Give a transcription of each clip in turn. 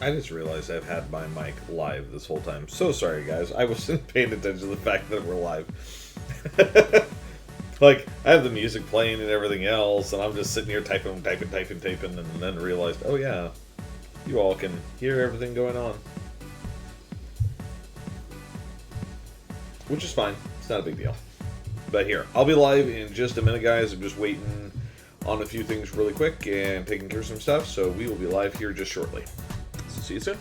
I just realized I've had my mic live this whole time. So sorry, guys. I wasn't paying attention to the fact that we're live. Like, I have the music playing and everything else, and I'm just sitting here typing, and then realized, oh yeah, you all can hear everything going on. Which is fine. It's not a big deal. But here, I'll be live in just a minute, guys. I'm just waiting on a few things really quick and taking care of some stuff, so we will be live here just shortly. So see you soon.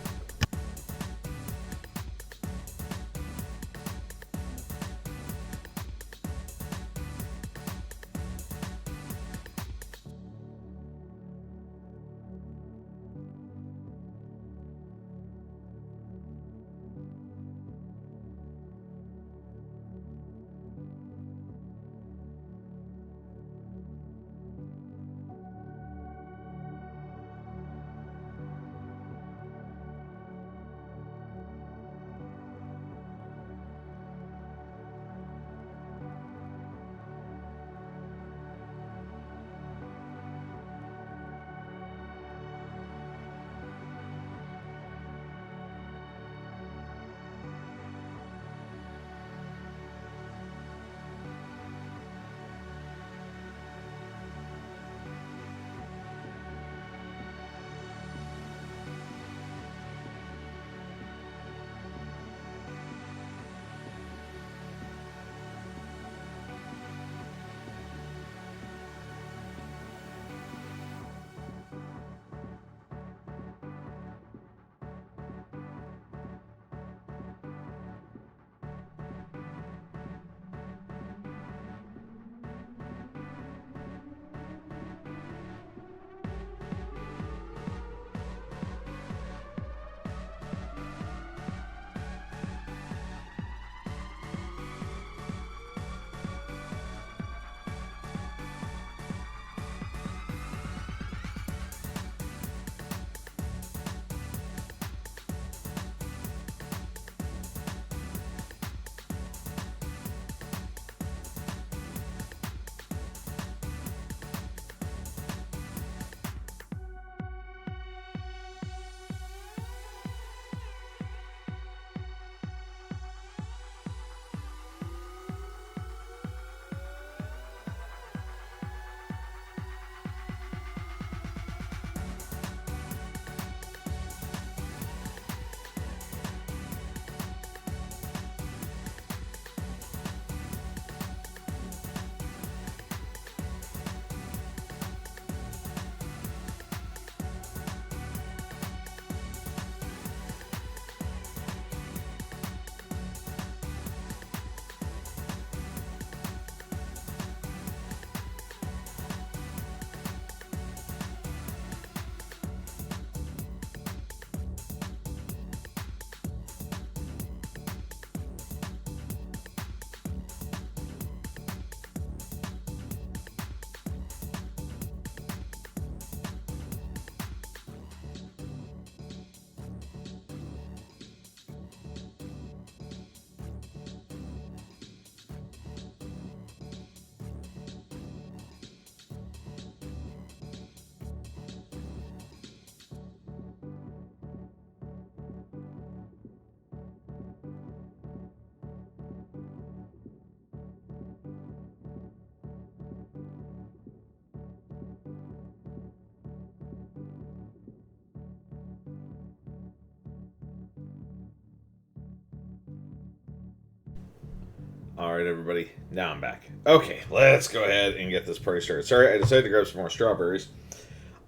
Alright, everybody. Now I'm back. Okay, let's go ahead and get this party started. Sorry, I decided to grab some more strawberries.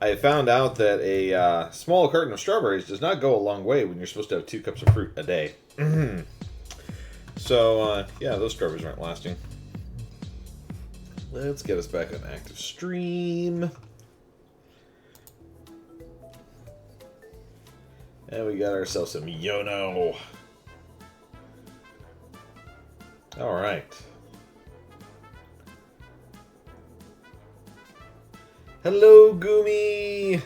I found out that a small carton of strawberries does not go a long way when you're supposed to have 2 cups of fruit a day. So, yeah, those strawberries aren't lasting. Let's get us back on active stream. And we got ourselves some Yono. Alright. Hello, Gumi!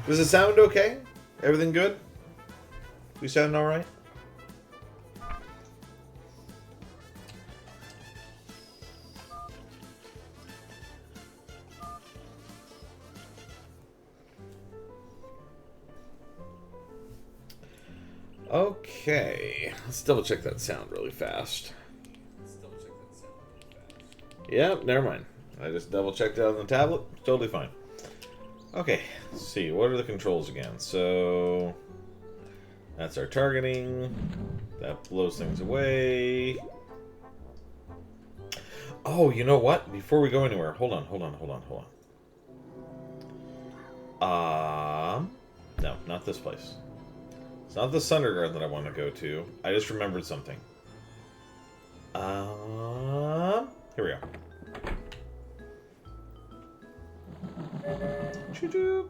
Does it sound okay? Everything good? We sound alright? Okay, let's double check that sound really fast. Yep, never mind. I just double checked it on the tablet. Totally fine. Okay, let's see. What are the controls again? So that's our targeting. That blows things away. Oh, you know what? Before we go anywhere, hold on. No, not this place. It's not the Sundergarden that I want to go to. I just remembered something. Here we go. Choo-choo.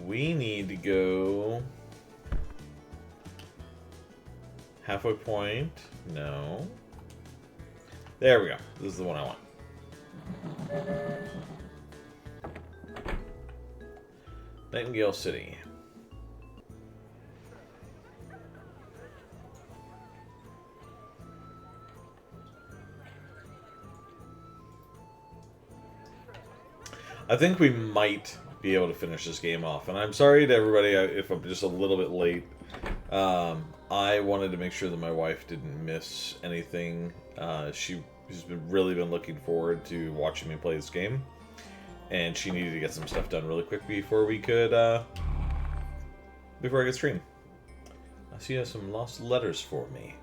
We need to go halfway point. No. There we go. This is the one I want. Nightingale City. I think we might be able to finish this game off. And I'm sorry to everybody if I'm just a little bit late. I wanted to make sure that my wife didn't miss anything. She's really been looking forward to watching me play this game. And she needed to get some stuff done really quick before we could, before I could stream. I see you have some lost letters for me.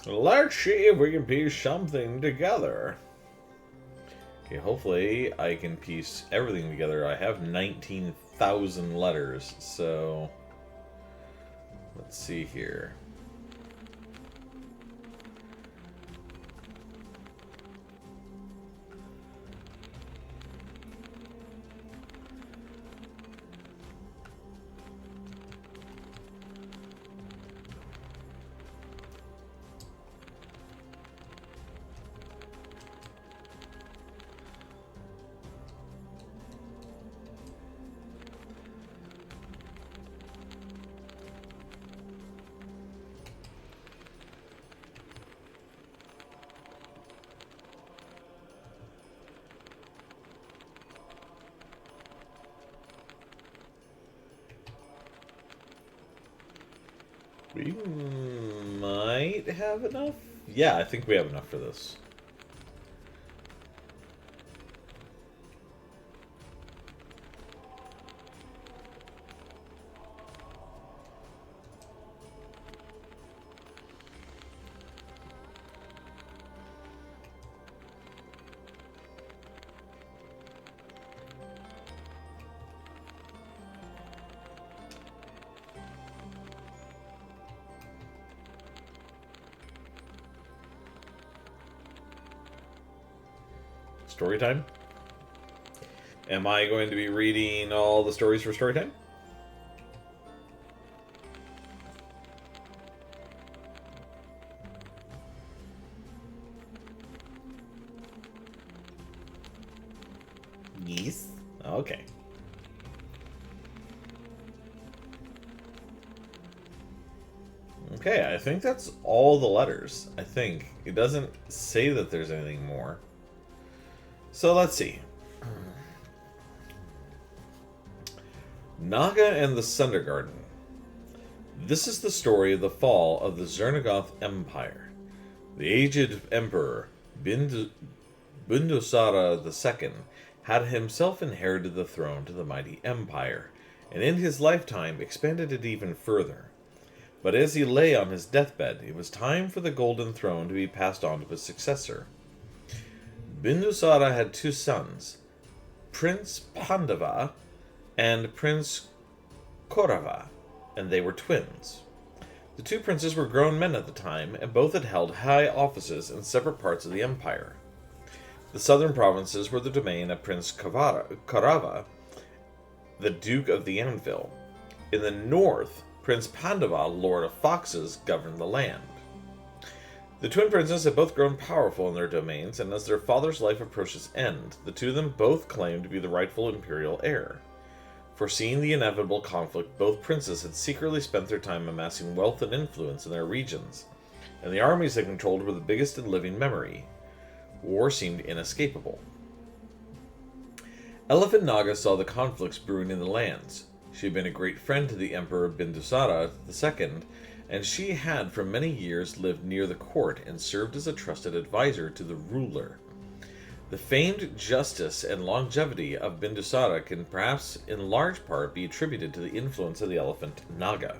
Let's see if we can piece something together. Okay, hopefully I can piece everything together. I have 19,000 letters, so let's see here. We might have enough. Yeah, I think we have enough for this. Story time? Am I going to be reading all the stories for story time? Yes. Okay. Okay, I think that's all the letters. I think. It doesn't say that there's anything more. So let's see. Naga and the Sundergarden. This is the story of the fall of the Zernagoth Empire. The aged emperor Bindusara II had himself inherited the throne to the mighty empire, and in his lifetime expanded it even further. But as he lay on his deathbed, it was time for the golden throne to be passed on to his successor. Bindusara had two sons, Prince Pandava and Prince Kaurava, and they were twins. The two princes were grown men at the time, and both had held high offices in separate parts of the empire. The southern provinces were the domain of Prince Kaurava, the Duke of the Anvil. In the north, Prince Pandava, Lord of Foxes, governed the land. The twin princes had both grown powerful in their domains, and as their father's life approached its end, the two of them both claimed to be the rightful imperial heir. Foreseeing the inevitable conflict, both princes had secretly spent their time amassing wealth and influence in their regions, and the armies they controlled were the biggest in living memory. War seemed inescapable. Elephant Naga saw the conflicts brewing in the lands. She had been a great friend to the Emperor Bindusara II, and she had for many years lived near the court and served as a trusted advisor to the ruler. The famed justice and longevity of Bindusara can perhaps in large part be attributed to the influence of the elephant Naga.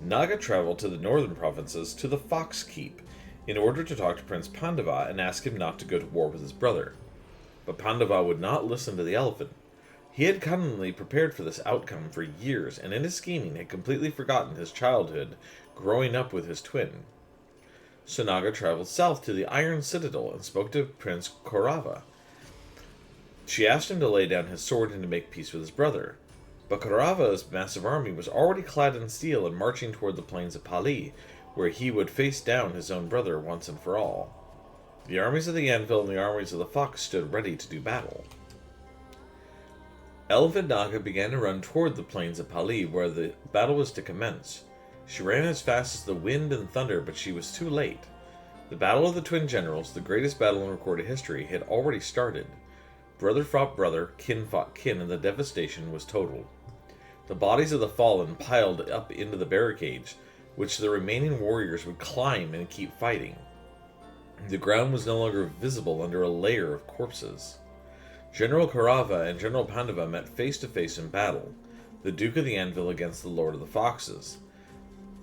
Naga traveled to the northern provinces to the Fox Keep in order to talk to Prince Pandava and ask him not to go to war with his brother. But Pandava would not listen to the elephant. He had cunningly prepared for this outcome for years, and in his scheming had completely forgotten his childhood growing up with his twin. So Naga traveled south to the Iron Citadel and spoke to Prince Kaurava. She asked him to lay down his sword and to make peace with his brother. But Kaurava's massive army was already clad in steel and marching toward the plains of Pali, where he would face down his own brother once and for all. The armies of the Anvil and the armies of the Fox stood ready to do battle. Elephant Naga began to run toward the plains of Pali, where the battle was to commence. She ran as fast as the wind and thunder, but she was too late. The Battle of the Twin Generals, the greatest battle in recorded history, had already started. Brother fought brother, kin fought kin, and the devastation was total. The bodies of the fallen piled up into the barricades, which the remaining warriors would climb and keep fighting. The ground was no longer visible under a layer of corpses. General Kaurava and General Pandava met face to face in battle, the Duke of the Anvil against the Lord of the Foxes.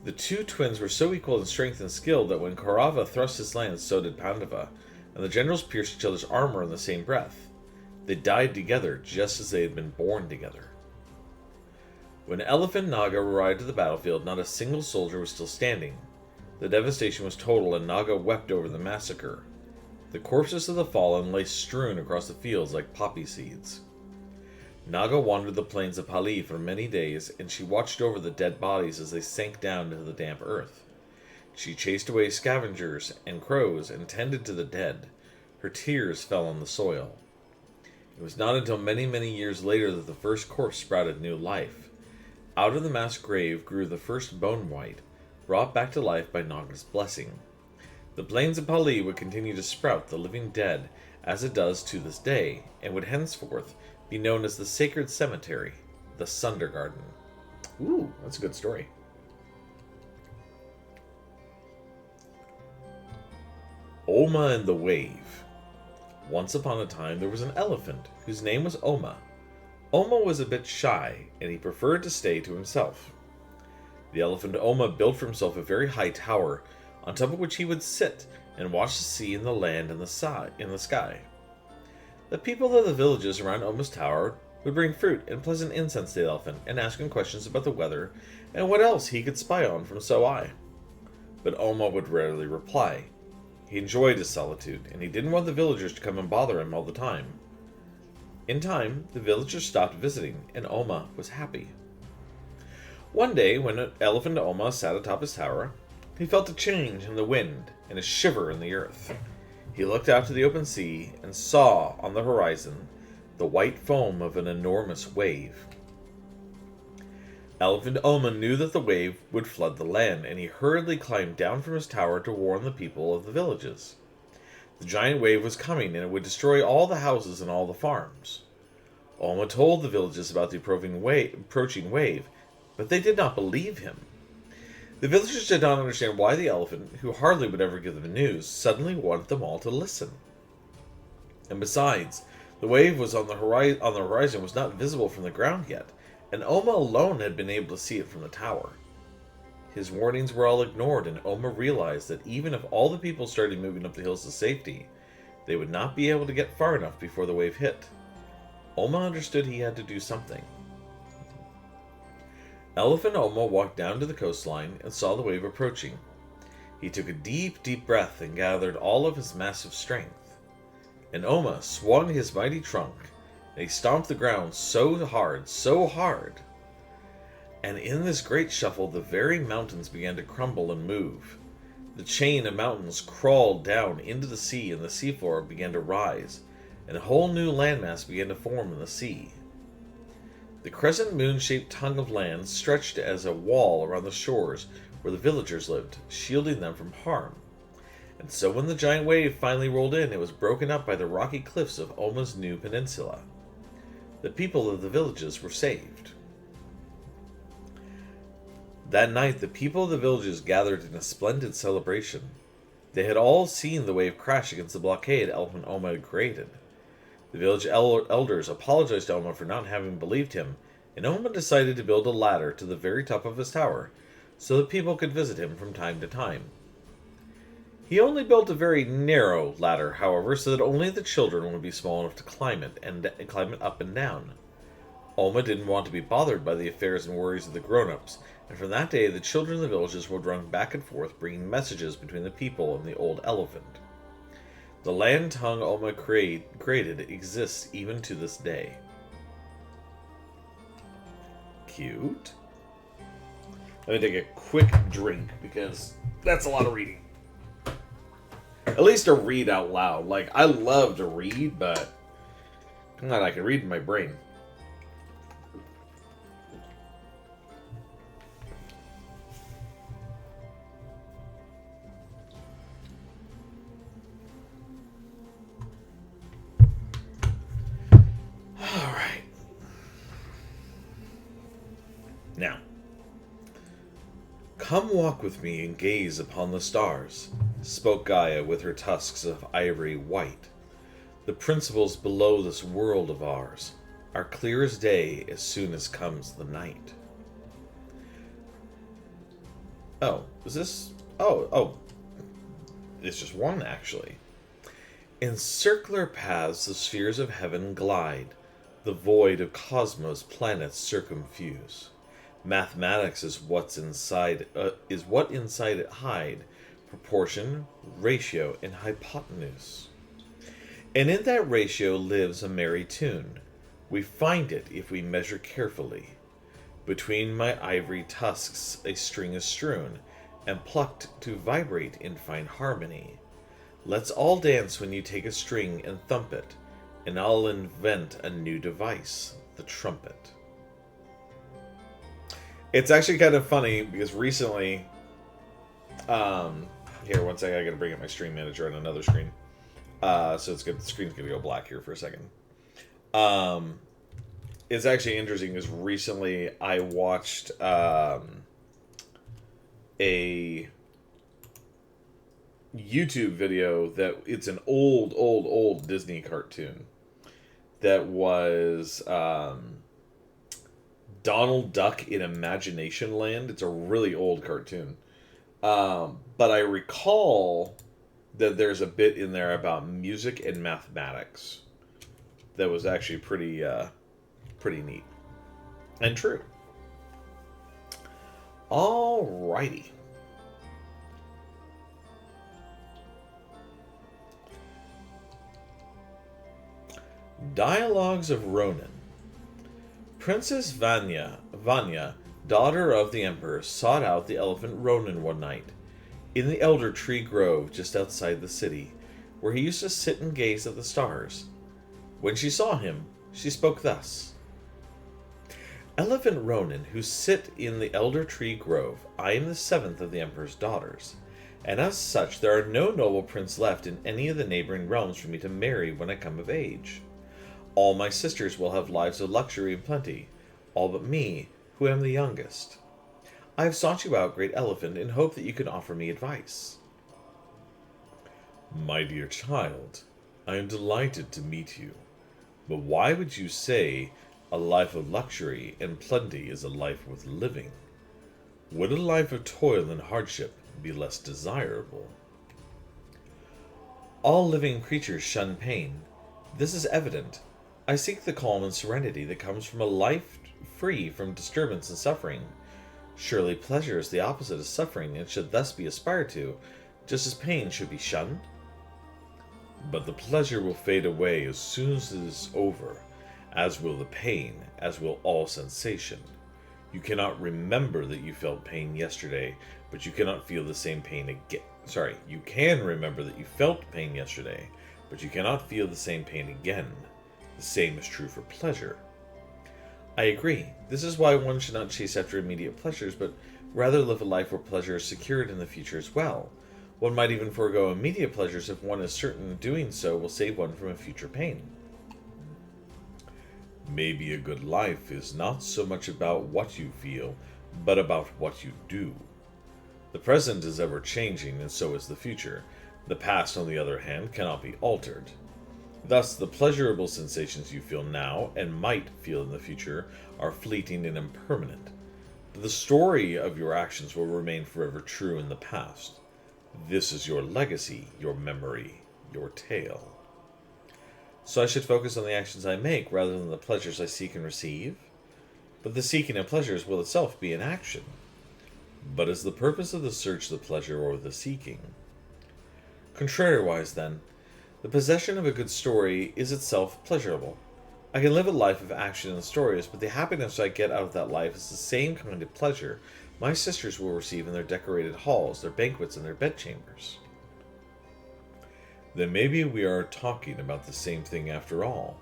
The two twins were so equal in strength and skill that when Kaurava thrust his lance, so did Pandava, and the generals pierced each other's armor in the same breath. They died together, just as they had been born together. When Elephant Naga arrived at the battlefield, not a single soldier was still standing. The devastation was total, and Naga wept over the massacre. The corpses of the fallen lay strewn across the fields like poppy seeds. Naga wandered the plains of Pali for many days, and she watched over the dead bodies as they sank down into the damp earth. She chased away scavengers and crows and tended to the dead. Her tears fell on the soil. It was not until many, many years later that the first corpse sprouted new life. Out of the mass grave grew the first bone white, brought back to life by Naga's blessing. The plains of Pali would continue to sprout the living dead, as it does to this day, and would henceforth be known as the Sacred Cemetery, the Sunder Garden. Ooh, that's a good story. Oma and the Wave. Once upon a time there was an elephant whose name was Oma. Oma was a bit shy, and he preferred to stay to himself. The elephant Oma built for himself a very high tower, on top of which he would sit and watch the sea and the land and the sky. The people of the villages around Oma's tower would bring fruit and pleasant incense to the elephant and ask him questions about the weather and what else he could spy on from so high. But Oma would rarely reply. He enjoyed his solitude, and he didn't want the villagers to come and bother him all the time. In time, the villagers stopped visiting, and Oma was happy. One day, when Elephant Oma sat atop his tower, he felt a change in the wind and a shiver in the earth. He looked out to the open sea and saw on the horizon the white foam of an enormous wave. Elephant Oma knew that the wave would flood the land, and he hurriedly climbed down from his tower to warn the people of the villages. The giant wave was coming, and it would destroy all the houses and all the farms. Oma told the villages about the approaching wave, but they did not believe him. The villagers did not understand why the elephant, who hardly would ever give them news, suddenly wanted them all to listen. And besides, the wave was on the horizon was not visible from the ground yet, and Oma alone had been able to see it from the tower. His warnings were all ignored, and Oma realized that even if all the people started moving up the hills to safety, they would not be able to get far enough before the wave hit. Oma understood he had to do something. Elephant Oma walked down to the coastline and saw the wave approaching. He took a deep, deep breath and gathered all of his massive strength. And Oma swung his mighty trunk, and he stomped the ground so hard. And in this great shuffle, the very mountains began to crumble and move. The chain of mountains crawled down into the sea, and the seafloor began to rise, and a whole new landmass began to form in the sea. The crescent moon-shaped tongue of land stretched as a wall around the shores where the villagers lived, shielding them from harm. And so when the giant wave finally rolled in, it was broken up by the rocky cliffs of Oma's new peninsula. The people of the villages were saved. That night, the people of the villages gathered in a splendid celebration. They had all seen the wave crash against the blockade Elephant Oma had created. The village elders apologized to Oma for not having believed him, and Oma decided to build a ladder to the very top of his tower so that people could visit him from time to time. He only built a very narrow ladder, however, so that only the children would be small enough to climb it up and down. Oma didn't want to be bothered by the affairs and worries of the grown-ups, and from that day the children of the villages would run back and forth bringing messages between the people and the old elephant. The land tongue Oma created exists even to this day. Cute. Let me take a quick drink because that's a lot of reading. At least to read out loud. Like, I love to read, but I'm glad I can read in my brain. Alright. Now, come walk with me and gaze upon the stars, spoke Gaia with her tusks of ivory white. The principles below this world of ours are clear as day as soon as comes the night. Oh, is this... Oh. It's just one, actually. In circular paths the spheres of heaven glide, the void of cosmos planets circumfuse. Mathematics is what inside it hide, proportion, ratio, and hypotenuse. And in that ratio lives a merry tune. We find it if we measure carefully. Between my ivory tusks a string is strewn, and plucked to vibrate in fine harmony. Let's all dance when you take a string and thump it, and I'll invent a new device, the trumpet. It's actually kind of funny because recently, here, one second, I gotta bring up my stream manager on another screen. So it's good. The screen's gonna go black here for a second. It's actually interesting because recently I watched a YouTube video that it's an old Disney cartoon that was Donald Duck in Imagination Land. It's a really old cartoon. But I recall that there's a bit in there about music and mathematics that was actually pretty neat. And true. Alrighty. Dialogues of Ronin. Princess Vanya, daughter of the Emperor, sought out the elephant Ronin one night, in the elder tree grove just outside the city, where he used to sit and gaze at the stars. When she saw him, she spoke thus. Elephant Ronin, who sit in the elder tree grove, I am the seventh of the Emperor's daughters, and as such there are no noble prince left in any of the neighboring realms for me to marry when I come of age. All my sisters will have lives of luxury and plenty, all but me, who am the youngest. I have sought you out, great elephant, in hope that you can offer me advice. My dear child, I am delighted to meet you. But why would you say a life of luxury and plenty is a life worth living? Would a life of toil and hardship be less desirable? All living creatures shun pain. This is evident. I seek the calm and serenity that comes from a life free from disturbance and suffering. Surely pleasure is the opposite of suffering and should thus be aspired to, just as pain should be shunned. But the pleasure will fade away as soon as it is over, as will the pain, as will all sensation. You cannot remember that you felt pain yesterday, but you cannot feel the same pain again. You can remember that you felt pain yesterday, but you cannot feel the same pain again. The same is true for pleasure. I agree. This is why one should not chase after immediate pleasures, but rather live a life where pleasure is secured in the future as well. One might even forego immediate pleasures if one is certain doing so will save one from a future pain. Maybe a good life is not so much about what you feel, but about what you do. The present is ever changing, and so is the future. The past, on the other hand, cannot be altered. Thus, the pleasurable sensations you feel now and might feel in the future are fleeting and impermanent. But the story of your actions will remain forever true in the past. This is your legacy, your memory, your tale. So I should focus on the actions I make rather than the pleasures I seek and receive? But the seeking of pleasures will itself be an action. But is the purpose of the search the pleasure or the seeking? Contrariwise, then, the possession of a good story is itself pleasurable. I can live a life of action and stories, but the happiness I get out of that life is the same kind of pleasure my sisters will receive in their decorated halls, their banquets, and their bedchambers. Then maybe we are talking about the same thing after all.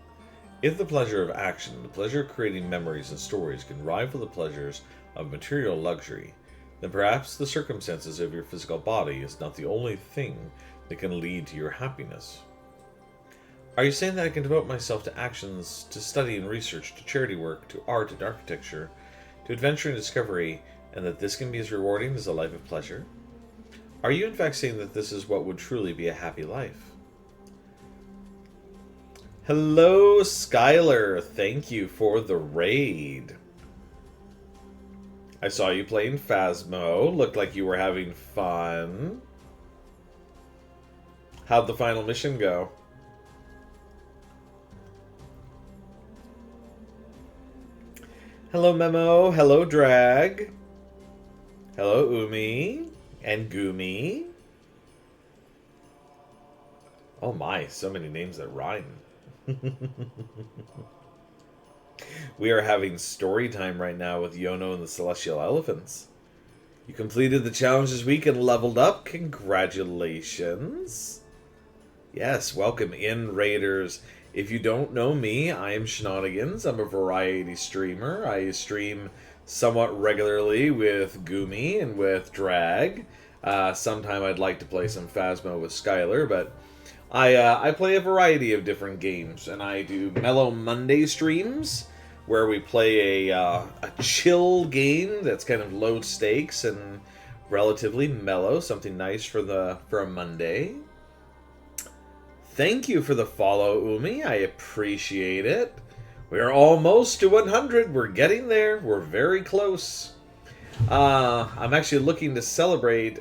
If the pleasure of action, the pleasure of creating memories and stories can rival the pleasures of material luxury, then perhaps the circumstances of your physical body is not the only thing that can lead to your happiness. Are you saying that I can devote myself to actions, to study and research, to charity work, to art and architecture, to adventure and discovery, and that this can be as rewarding as a life of pleasure? Are you in fact saying that this is what would truly be a happy life? Hello, Skylar. Thank you for the raid. I saw you playing Phasmo. Looked like you were having fun. How'd the final mission go? Hello, Memo. Hello, Drag. Hello, Umi. And Gumi. Oh my, so many names that rhyme. We are having story time right now with Yono and the Celestial Elephants. You completed the challenge this week and leveled up. Congratulations. Yes, welcome in, Raiders. If you don't know me, I am Shenanigans. I'm a variety streamer. I stream somewhat regularly with Gumi and with Drag. Sometime I'd like to play some Phasmo with Skylar, but I play a variety of different games, and I do Mellow Monday streams, where we play a chill game that's kind of low stakes and relatively mellow, something nice for a Monday. Thank you for the follow, Umi. I appreciate it. We are almost to 100. We're getting there. We're very close. I'm actually looking to celebrate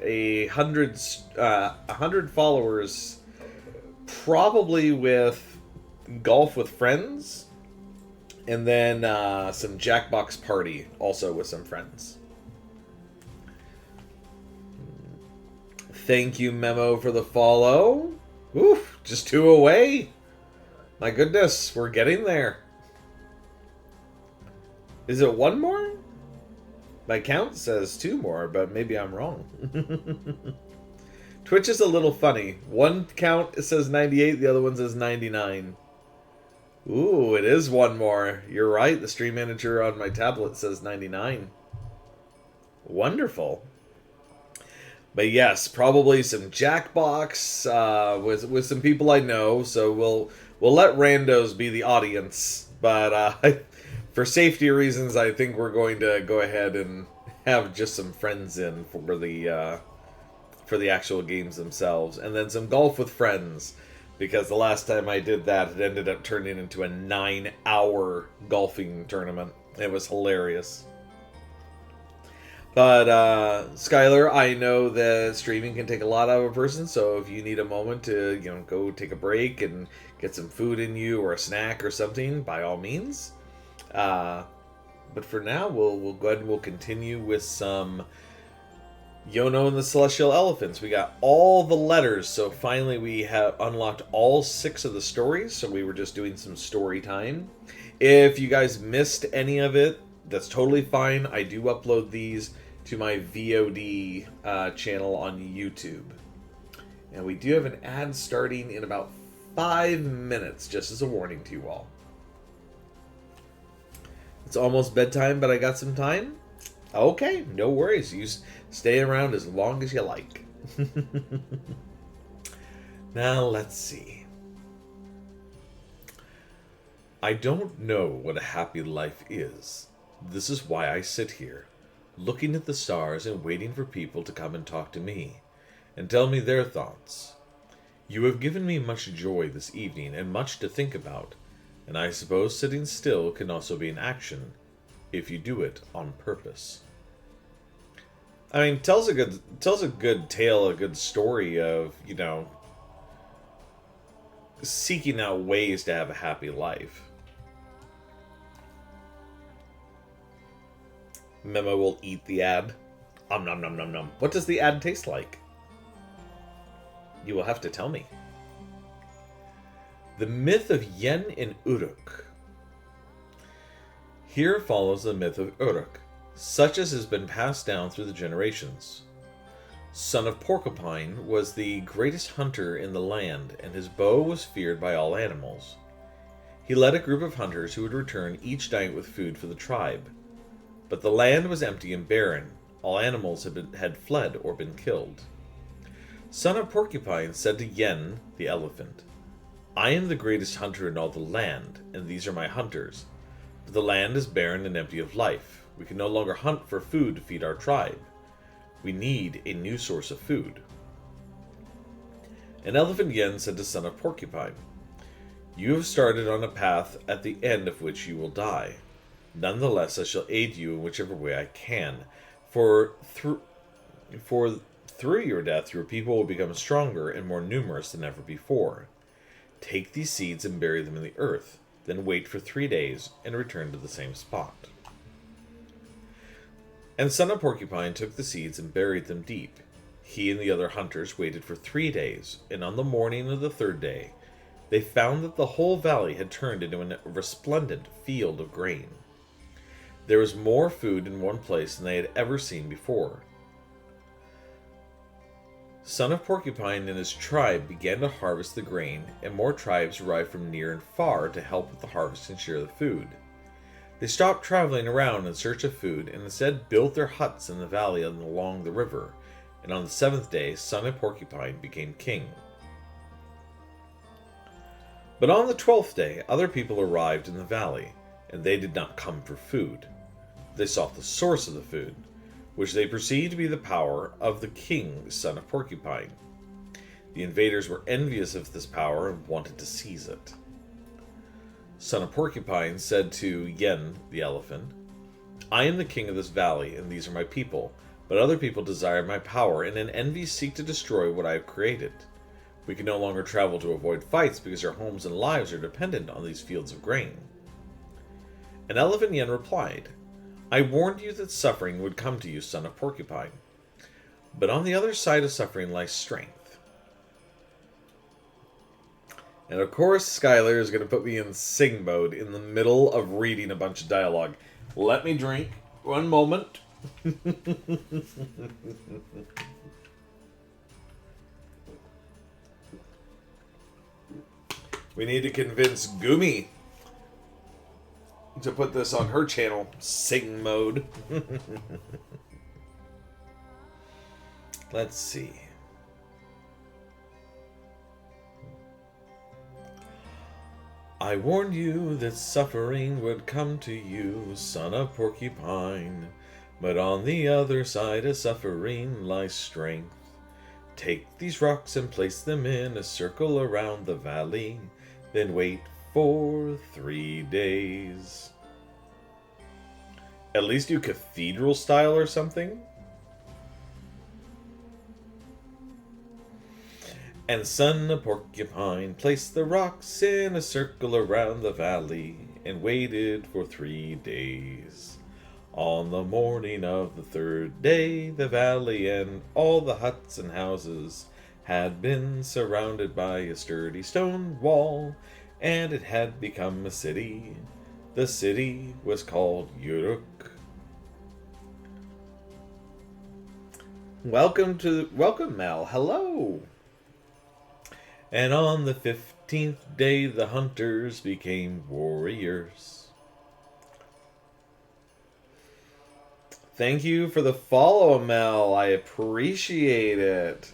100 followers, probably with golf with friends, and then some Jackbox party also with some friends. Thank you, Memo, for the follow. Oof, just 2 away. My goodness, we're getting there. Is it 1 more? My count says 2 more, but maybe I'm wrong. Twitch is a little funny. One count says 98, the other one says 99. Ooh, it is 1 more. You're right, the stream manager on my tablet says 99. Wonderful. But yes, probably some Jackbox with some people I know, so we'll let randos be the audience. But for safety reasons, I think we're going to go ahead and have just some friends in for the actual games themselves, and then some golf with friends, because the last time I did that, it ended up turning into a 9-hour golfing tournament. It was hilarious. But Skylar, I know that streaming can take a lot out of a person, so if you need a moment to go take a break and get some food in you or a snack or something, by all means. But for now, we'll go ahead and we'll continue with some Yono and the Celestial Elephants. We got all the letters, so finally we have unlocked all 6 of the stories, so we were just doing some story time. If you guys missed any of it, that's totally fine. I do upload these to my VOD channel on YouTube. And we do have an ad starting in about 5 minutes, just as a warning to you all. It's almost bedtime, but I got some time. Okay, no worries. You stay around as long as you like. Now, let's see. I don't know what a happy life is. This is why I sit here, looking at the stars and waiting for people to come and talk to me, and tell me their thoughts. You have given me much joy this evening and much to think about, and I suppose sitting still can also be an action, if you do it on purpose. I mean, tells a good tale, a good story of, seeking out ways to have a happy life. Memo will eat the ad. Nom nom nom nom nom. What does the ad taste like? You will have to tell me. The myth of Yen and Uruk. Here follows the myth of Uruk, such as has been passed down through the generations. Son of Porcupine was the greatest hunter in the land, and his bow was feared by all animals. He led a group of hunters who would return each night with food for the tribe. But the land was empty and barren. All animals had fled or been killed. Son of Porcupine said to Yen, the elephant, I am the greatest hunter in all the land, and these are my hunters. But the land is barren and empty of life. We can no longer hunt for food to feed our tribe. We need a new source of food. And Elephant Yen said to Son of Porcupine, You have started on a path at the end of which you will die. Nonetheless, I shall aid you in whichever way I can, for through your death your people will become stronger and more numerous than ever before. Take these seeds and bury them in the earth, then wait for 3 days and return to the same spot. And Son of Porcupine took the seeds and buried them deep. He and the other hunters waited for 3 days, and on the morning of the 3rd day, they found that the whole valley had turned into a resplendent field of grain. There was more food in one place than they had ever seen before. Son of Porcupine and his tribe began to harvest the grain, and more tribes arrived from near and far to help with the harvest and share the food. They stopped traveling around in search of food and instead built their huts in the valley and along the river, and on the 7th day, Son of Porcupine became king. But on the 12th day, other people arrived in the valley, and they did not come for food. They sought the source of the food, which they perceived to be the power of the king, Son of Porcupine. The invaders were envious of this power and wanted to seize it. Son of Porcupine said to Yen, the elephant, I am the king of this valley, and these are my people, but other people desire my power, and in envy seek to destroy what I have created. We can no longer travel to avoid fights because our homes and lives are dependent on these fields of grain. And Elephant Yen replied, I warned you that suffering would come to you, Son of Porcupine. But on the other side of suffering lies strength. And of course, Skylar is going to put me in sing mode in the middle of reading a bunch of dialogue. Let me drink. One moment. We need to convince Gumi to put this on her channel, sing mode. Let's see. I warned you that suffering would come to you, Son of Porcupine. But on the other side of suffering lies strength. Take these rocks and place them in a circle around the valley. Then wait for 3 days. At least do cathedral style or something? And Son of Porcupine placed the rocks in a circle around the valley and waited for 3 days. On the morning of the 3rd day, the valley and all the huts and houses had been surrounded by a sturdy stone wall, and it had become a city. The city was called Uruk. Welcome, Mel. Hello. And on the 15th day, the hunters became warriors. Thank you for the follow, Mel. I appreciate it.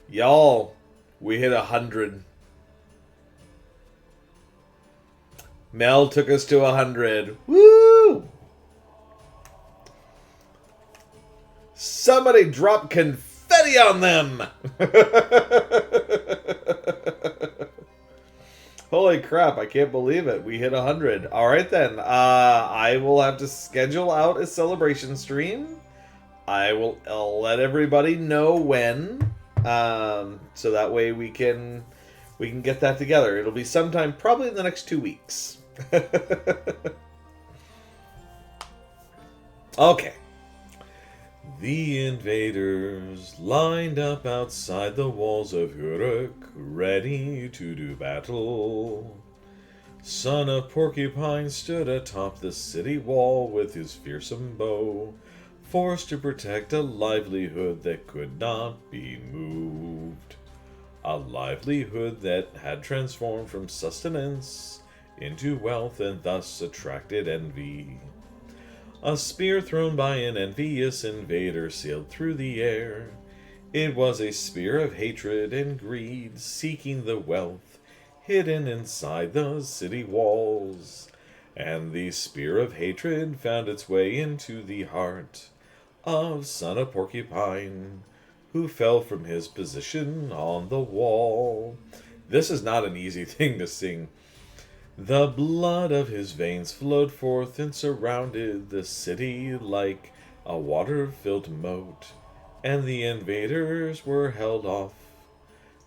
Y'all, we hit 100. Mel took us to 100. Woo! Somebody drop confetti on them! Holy crap, I can't believe it. We hit 100. Alright then. I will have to schedule out a celebration stream. I'll let everybody know when. So that way we can get that together. It'll be sometime probably in the next 2 weeks. Okay. The invaders lined up outside the walls of Uruk, ready to do battle. Son of Porcupine stood atop the city wall with his fearsome bow, forced to protect a livelihood that could not be moved. A livelihood that had transformed from sustenance into wealth and thus attracted envy. A spear thrown by an envious invader sailed through the air. It was a spear of hatred and greed, seeking the wealth hidden inside the city walls. And the spear of hatred found its way into the heart of Son of Porcupine, who fell from his position on the wall. This is not an easy thing to sing. The blood of his veins flowed forth and surrounded the city like a water-filled moat, and the invaders were held off.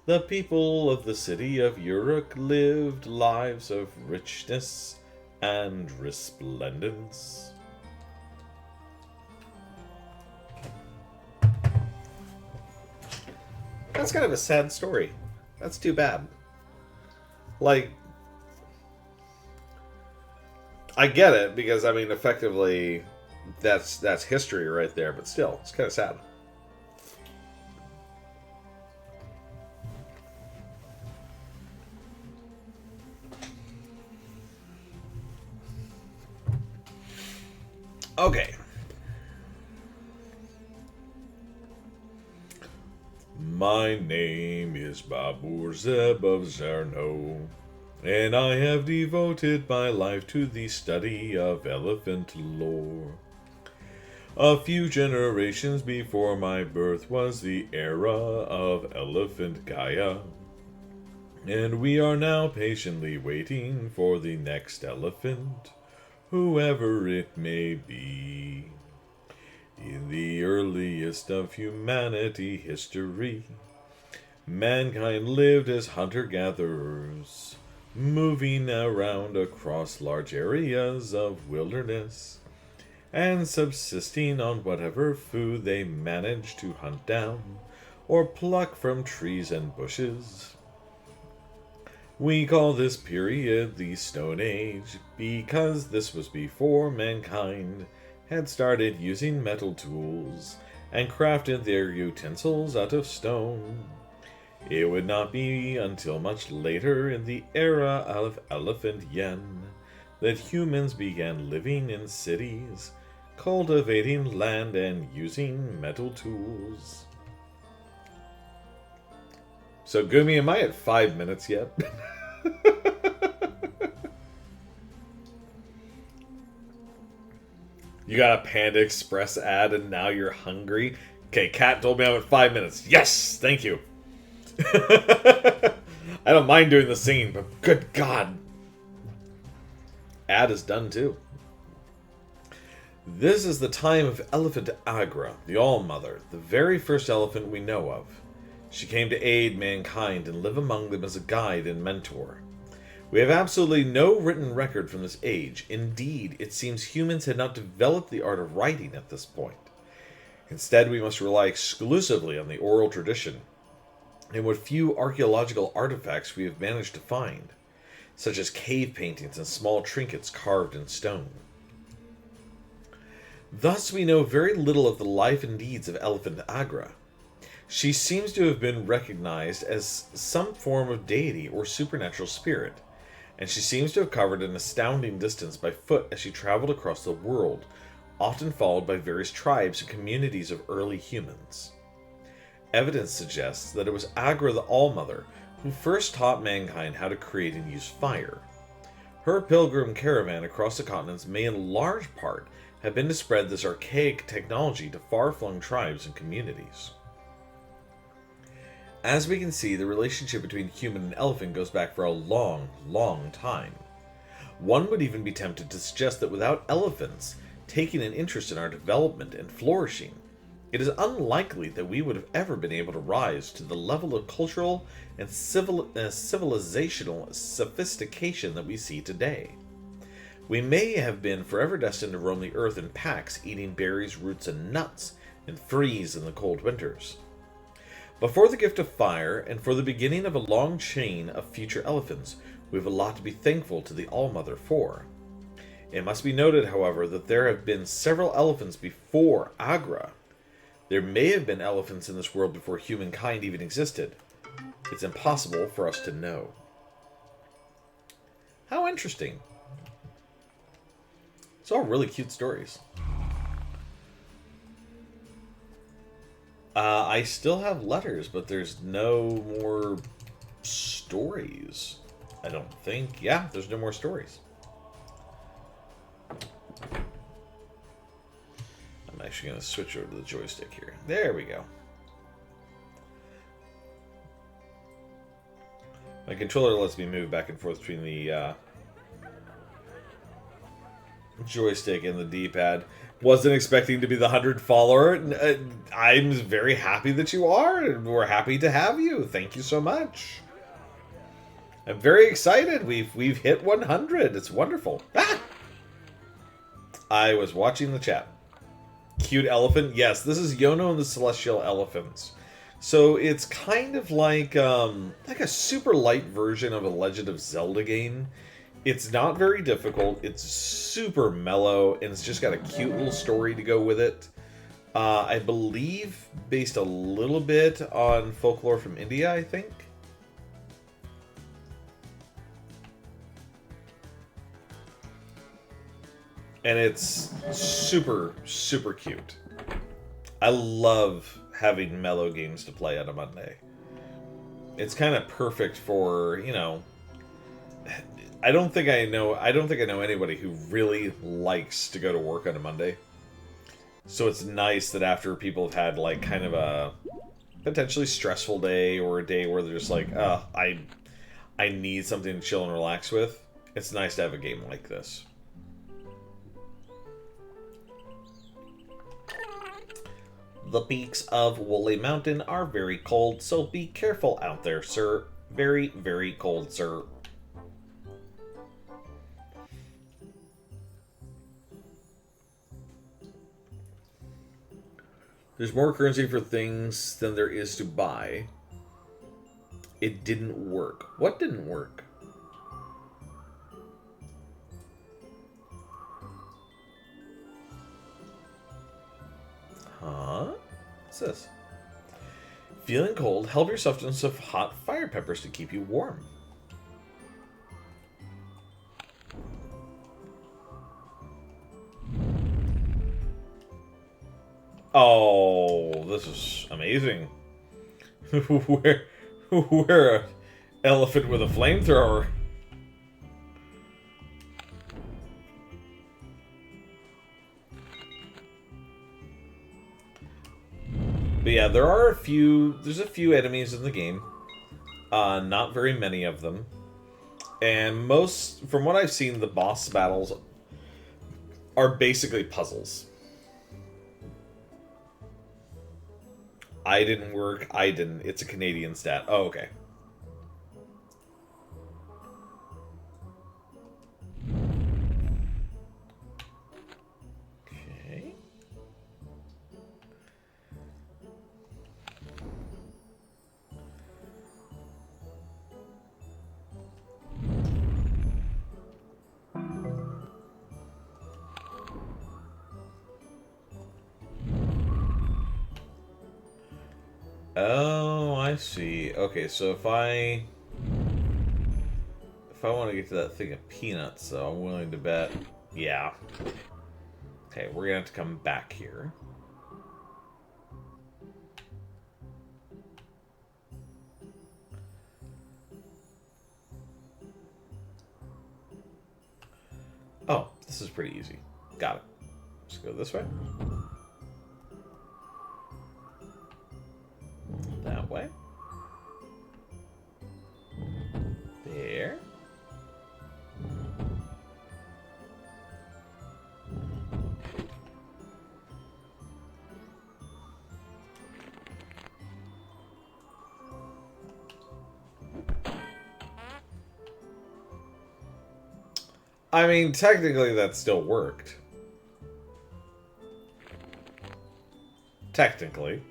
The people of the city of Uruk lived lives of richness and resplendence. That's kind of a sad story. That's too bad. Like, I get it, because, I mean, effectively, that's history right there, but still, it's kind of sad. Okay. My name is Babur Zeb of Zerno, and I have devoted my life to the study of elephant lore. A few generations before my birth was the era of Elephant Gaia, and we are now patiently waiting for the next elephant, whoever it may be. In the earliest of humanity history, mankind lived as hunter-gatherers, moving around across large areas of wilderness, and subsisting on whatever food they managed to hunt down or pluck from trees and bushes. We call this period the Stone Age because this was before mankind had started using metal tools and crafted their utensils out of stone. It would not be until much later in the era of Elephant Yen that humans began living in cities, cultivating land and using metal tools. So, Gumi, am I at 5 minutes yet? You got a Panda Express ad and now you're hungry? Okay, Kat told me I'm at 5 minutes. Yes! Thank you. I don't mind doing the singing, but good God. Ad is done too. This is the time of Elephant Agra, the All-Mother, the very first elephant we know of. She came to aid mankind and live among them as a guide and mentor. We have absolutely no written record from this age. Indeed, it seems humans had not developed the art of writing at this point. Instead, we must rely exclusively on the oral tradition and what few archaeological artifacts we have managed to find, such as cave paintings and small trinkets carved in stone. Thus, we know very little of the life and deeds of Elephant Agra. She seems to have been recognized as some form of deity or supernatural spirit, and she seems to have covered an astounding distance by foot as she traveled across the world, often followed by various tribes and communities of early humans. Evidence suggests that it was Agra the All-Mother who first taught mankind how to create and use fire. Her pilgrim caravan across the continents may in large part have been to spread this archaic technology to far-flung tribes and communities. As we can see, the relationship between human and elephant goes back for a long, long time. One would even be tempted to suggest that without elephants taking an interest in our development and flourishing, it is unlikely that we would have ever been able to rise to the level of cultural and civilizational sophistication that we see today. We may have been forever destined to roam the earth in packs, eating berries, roots, and nuts, and freeze in the cold winters. But for the gift of fire, and for the beginning of a long chain of future elephants, we have a lot to be thankful to the All-Mother for. It must be noted, however, that there have been several elephants before Agra. There may have been elephants in this world before humankind even existed. It's impossible for us to know. How interesting. It's all really cute stories. I still have letters, but there's no more stories. I don't think. Yeah, there's no more stories. I'm actually going to switch over to the joystick here. There we go. My controller lets me move back and forth between the joystick and the D-pad. Wasn't expecting to be the 100 follower. I'm very happy that you are, and we're happy to have you. Thank you so much. I'm very excited. We've hit 100. It's wonderful. Ah! I was watching the chat. Cute elephant. Yes, this is Yono and the Celestial Elephants. So it's kind of like a super light version of a Legend of Zelda game. It's not very difficult. It's super mellow, and it's just got a cute little story to go with it. I believe based a little bit on folklore from India, I think. And it's super, super cute. I love having mellow games to play on a Monday. It's kind of perfect for, you know, I don't think I know anybody who really likes to go to work on a Monday. So it's nice that after people have had like kind of a potentially stressful day, or a day where they're just like, I need something to chill and relax with. It's nice to have a game like this. The peaks of Woolly Mountain are very cold, so be careful out there, sir. Very, very cold, sir. There's more currency for things than there is to buy. It didn't work. What didn't work? Huh? What's this? Feeling cold? Help yourself to some hot fire peppers to keep you warm. Oh, this is amazing. We're an elephant with a flamethrower. But yeah, there's a few enemies in the game. Not very many of them. And most, from what I've seen, the boss battles are basically puzzles. I didn't work. I didn't. It's a Canadian stat. Oh, okay. Okay. Oh, I see. Okay, so if I want to get to that thing of peanuts, though, I'm willing to bet. Yeah. Okay, we're gonna have to come back here. Oh, this is pretty easy. Got it. Just go this way. That way. There. I mean, technically that still worked. Technically.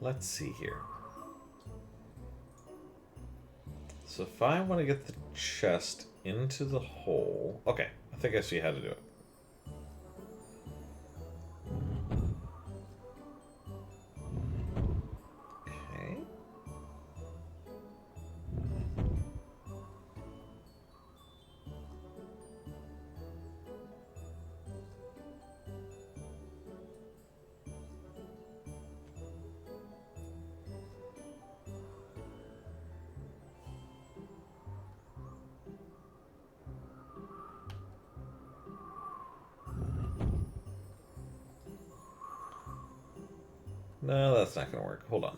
Let's see here. So if I want to get the chest into the hole... Okay, I think I see how to do it. Okay. No, that's not going to work. Hold on.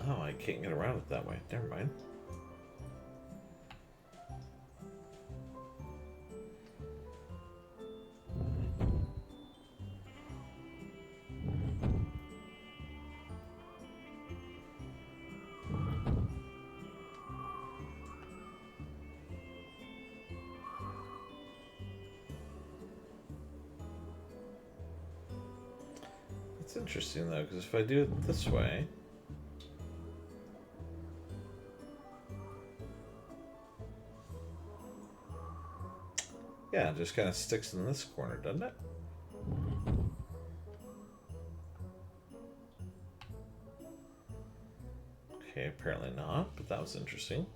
Oh, I can't get around it that way. Never mind. It's interesting though, because if I do it this way... Yeah, it just kind of sticks in this corner, doesn't it? Okay, apparently not, but that was interesting.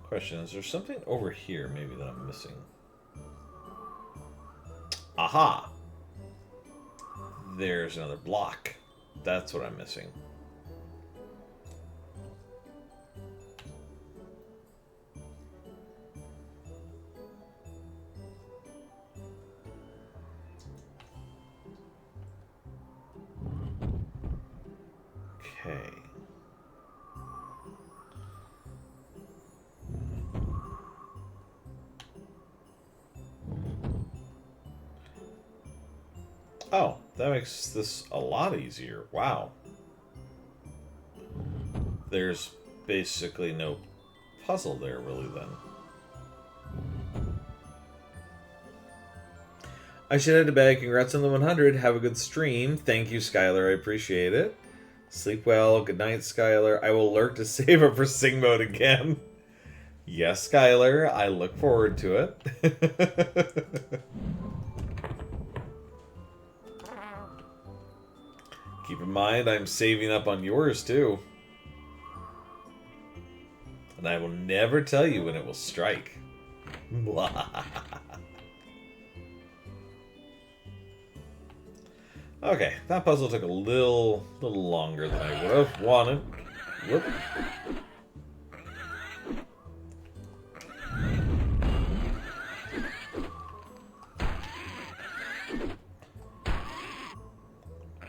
Question, is there something over here maybe that I'm missing? Aha! There's another block. That's what I'm missing. Okay. Oh, that makes this a lot easier. Wow. There's basically no puzzle there, really, then. I should head to bed. Congrats on the 100. Have a good stream. Thank you, Skylar. I appreciate it. Sleep well. Good night, Skylar. I will lurk to save up for sing mode again. Yes, Skylar. I look forward to it. Keep in mind, I'm saving up on yours, too. And I will never tell you when it will strike. Okay, that puzzle took a little longer than I would have wanted. Whoop.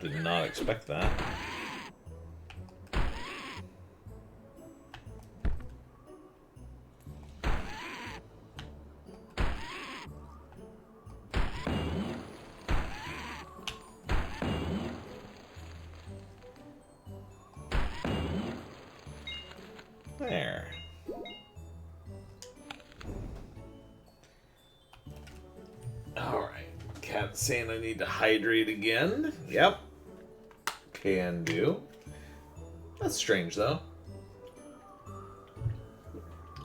Did not expect that. chat saying I need to hydrate again. Yep. Can do. That's strange, though.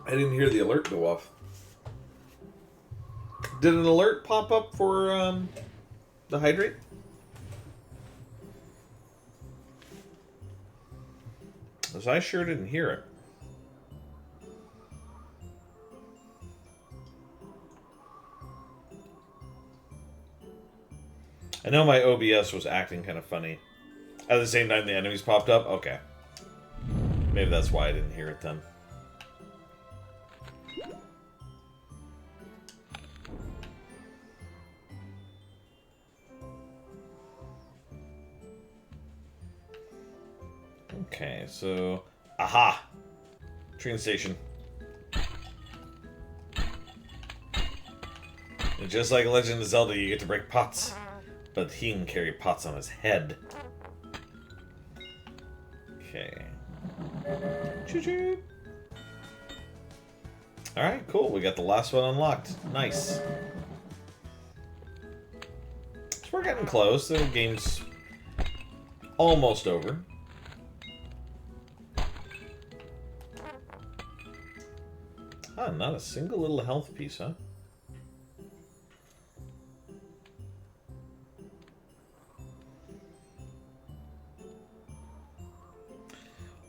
I didn't hear the alert go off. Did an alert pop up for the hydrate? Because I sure didn't hear it. I know my OBS was acting kind of funny. At the same time the enemies popped up? Okay. Maybe that's why I didn't hear it then. Okay, so... Aha! Train station. And just like Legend of Zelda, you get to break pots. But he can carry pots on his head. Okay. Choo-choo! Alright, cool. We got the last one unlocked. Nice. So we're getting close. The game's almost over. Ah, not a single little health piece, huh?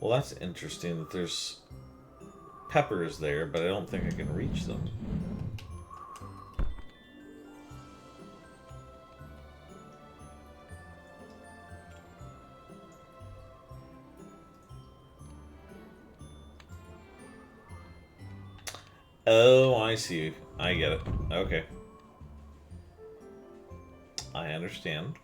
Well, that's interesting that there's peppers there, but I don't think I can reach them. Oh, I see. I get it. Okay. I understand.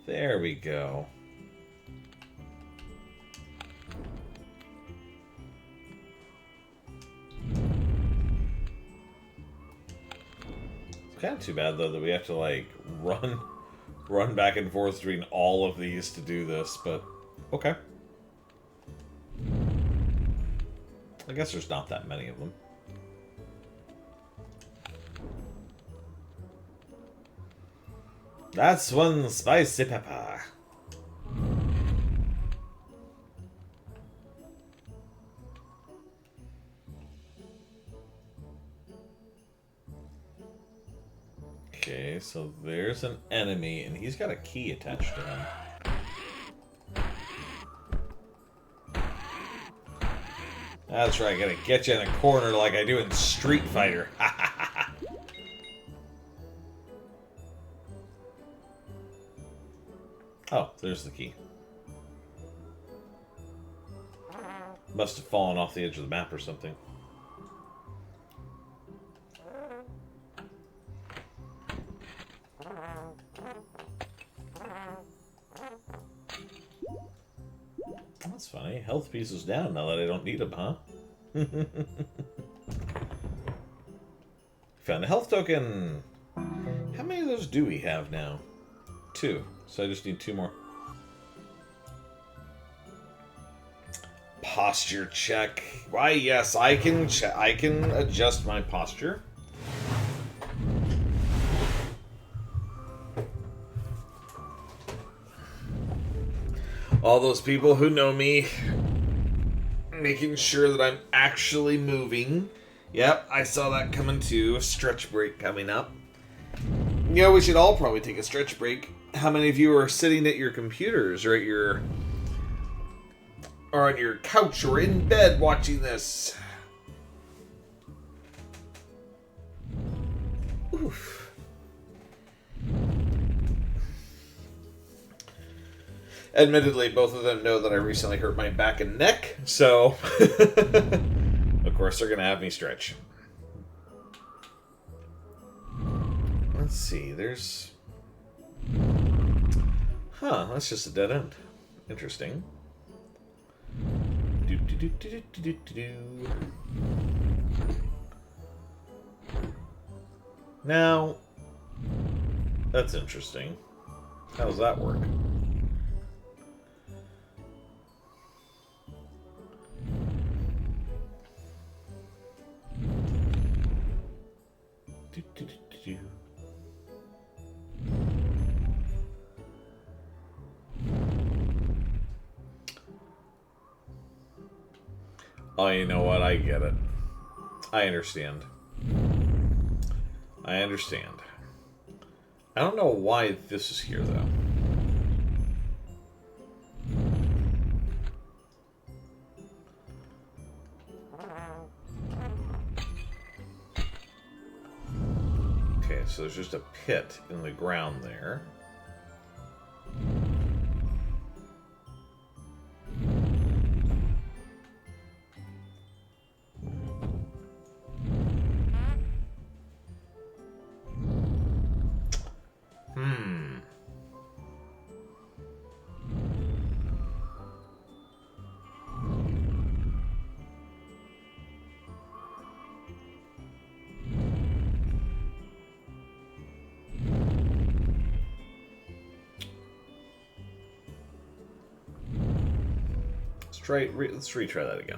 There we go. It's kind of too bad though that we have to like run back and forth between all of these to do this, but okay. I guess there's not that many of them. That's one spicy pepper. Okay, so there's an enemy, and he's got a key attached to him. That's right, gotta get you in a corner like I do in Street Fighter. Oh, there's the key. Must have fallen off the edge of the map or something. That's funny. Health piece is down now that I don't need them, huh? Found a health token. How many of those do we have now? 2. So I just need 2 more. Posture check. Why, yes, I can adjust my posture. All those people who know me, making sure that I'm actually moving. Yep, I saw that coming too. A stretch break coming up. Yeah, we should all probably take a stretch break. How many of you are sitting at your computers or on your couch or in bed watching this? Oof. Admittedly, both of them know that I recently hurt my back and neck, so of course they're going to have me stretch. Let's see, there's... Huh, that's just a dead end. Interesting. Now, that's interesting. How does that work? Oh, you know what? I get it. I understand. I understand. I don't know why this is here, though. Okay, so there's just a pit in the ground there. Let's retry that again.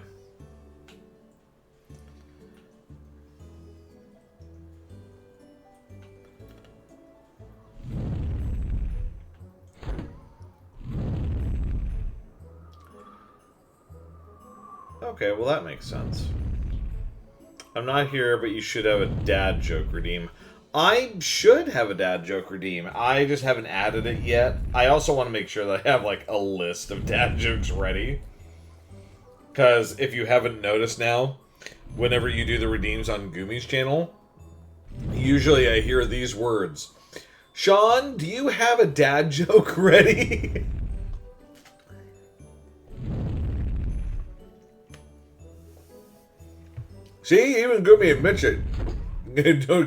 Okay, well that makes sense. I'm not here, but you should have a dad joke redeem. I should have a dad joke redeem. I just haven't added it yet. I also want to make sure that I have like a list of dad jokes ready. Because if you haven't noticed now, whenever you do the redeems on Gumi's channel, usually I hear these words. Sean, do you have a dad joke ready? See, even Gumi admits it.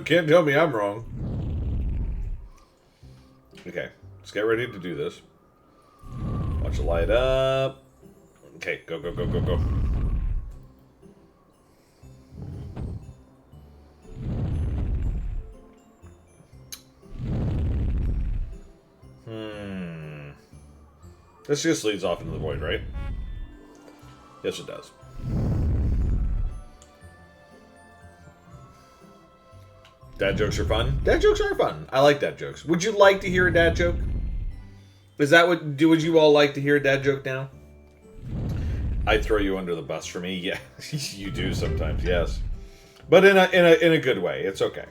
Can't tell me I'm wrong. Okay, let's get ready to do this. Watch it light up. Okay, go, go, go, go, go. This just leads off into the void, right? Yes, it does. Dad jokes are fun. Dad jokes are fun. I like dad jokes. Would you like to hear a dad joke? Is that what? Would you all like to hear a dad joke now? I'd throw you under the bus for me. Yeah, you do sometimes. Yes, but in a good way. It's okay.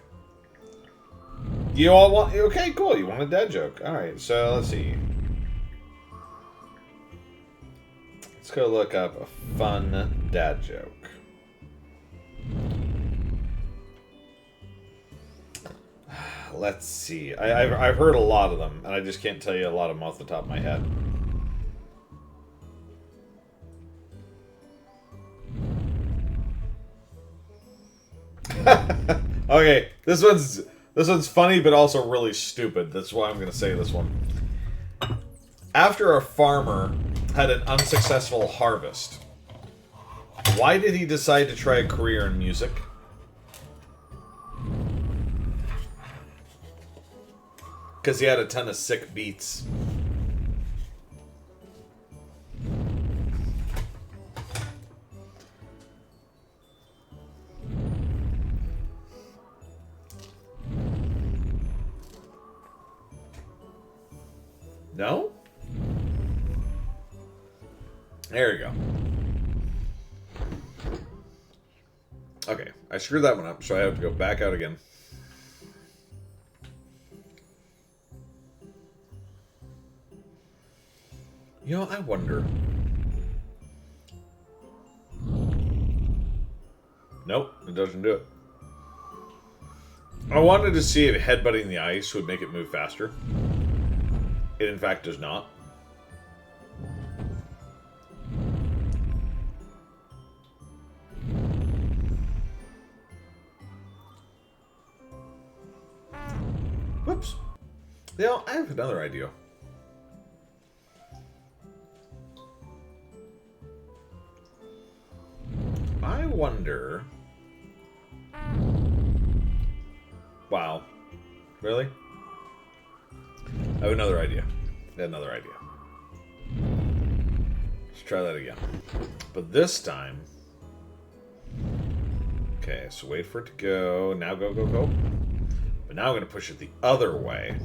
You all want? Okay, cool. You want a dad joke? All right. So let's see. Let's go look up a fun dad joke. Let's see. I've heard a lot of them, and I just can't tell you a lot of them off the top of my head. Okay, this one's funny, but also really stupid. That's why I'm going to say this one. After a farmer had an unsuccessful harvest, why did he decide to try a career in music? Because he had a ton of sick beats. No? There you go. Okay, I screwed that one up, so I have to go back out again. You know, I wonder. Nope, it doesn't do it. I wanted to see if headbutting the ice would make it move faster. It, in fact, does not. Whoops. You know, I have another idea. I wonder... Wow. Really? I have another idea. Another idea. Let's try that again. But this time... Okay, so wait for it to go. Now go, go, go. But now I'm going to push it the other way.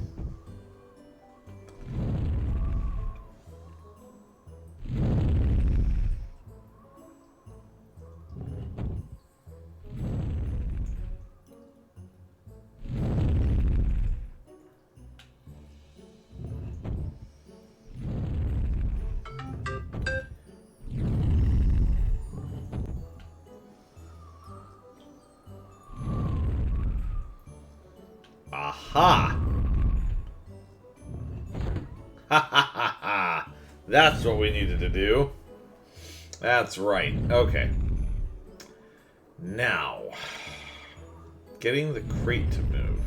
Aha! Ha ha ha ha! That's what we needed to do. That's right. Okay. Now, getting the crate to move.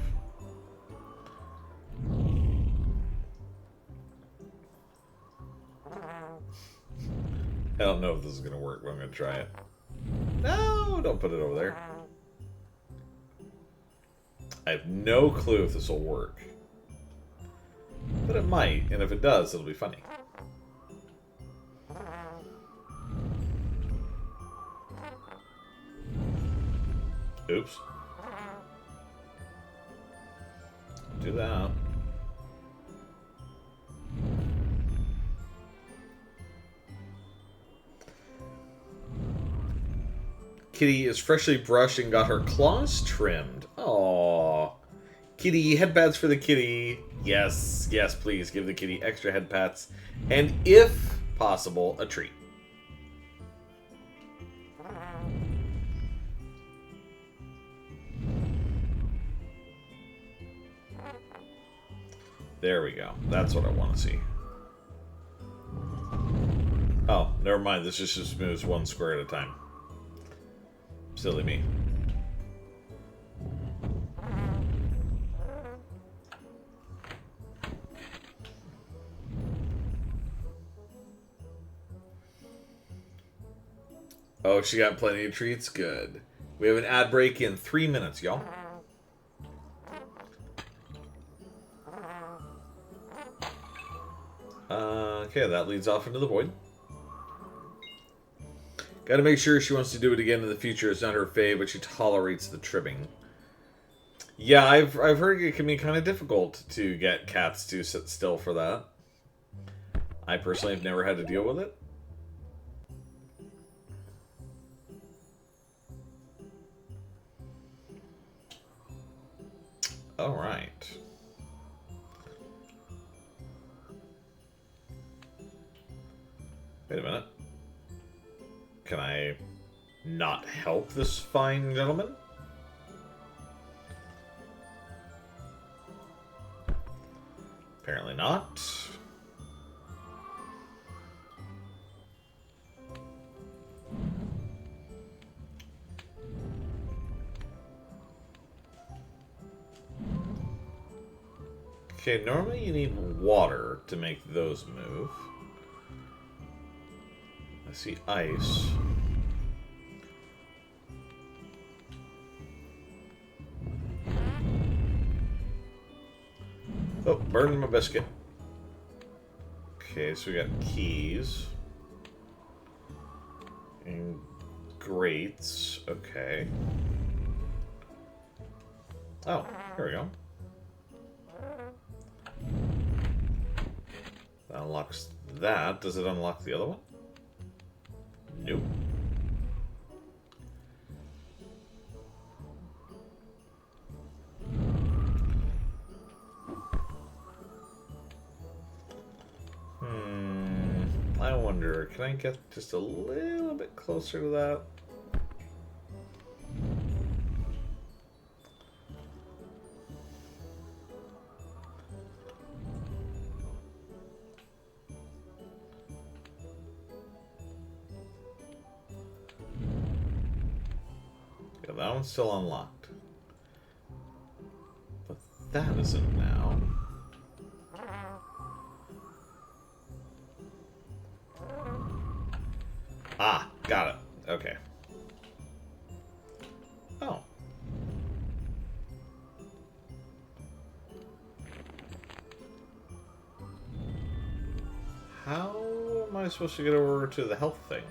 I don't know if this is going to work, but I'm going to try it. No, don't put it over there. I have no clue if this will work. But it might, and if it does, it'll be funny. Oops. Do that. Kitty is freshly brushed and got her claws trimmed. Aww. Kitty, head pats for the kitty. Yes, yes, please give the kitty extra head pats. And if possible, a treat. There we go. That's what I want to see. Oh, never mind. This just moves one square at a time. Silly me. Oh, she got plenty of treats? Good. We have an ad break in 3 minutes, y'all. Okay, that leads off into the void. Gotta make sure she wants to do it again in the future. It's not her fave, but she tolerates the trimming. Yeah, I've heard it can be kind of difficult to get cats to sit still for that. I personally have never had to deal with it. Alright. Wait a minute. Can I not help this fine gentleman? Apparently not. Okay, normally you need water to make those move. I see ice. Oh, burned my biscuit. Okay, so we got keys. And grates. Okay. Oh, here we go. That unlocks that. Does it unlock the other one? Nope. I wonder, can I get just a little bit closer to that? Yeah, that one's still unlocked. But that isn't now. Ah, got it. Okay. Oh. How am I supposed to get over to the health thing?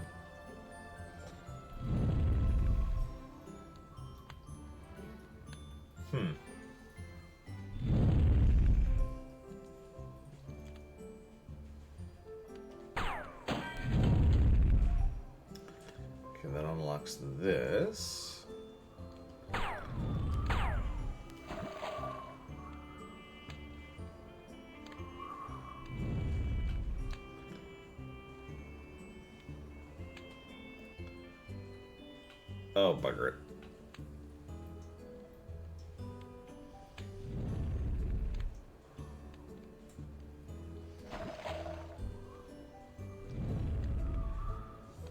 Okay, that unlocks this. Oh, bugger it.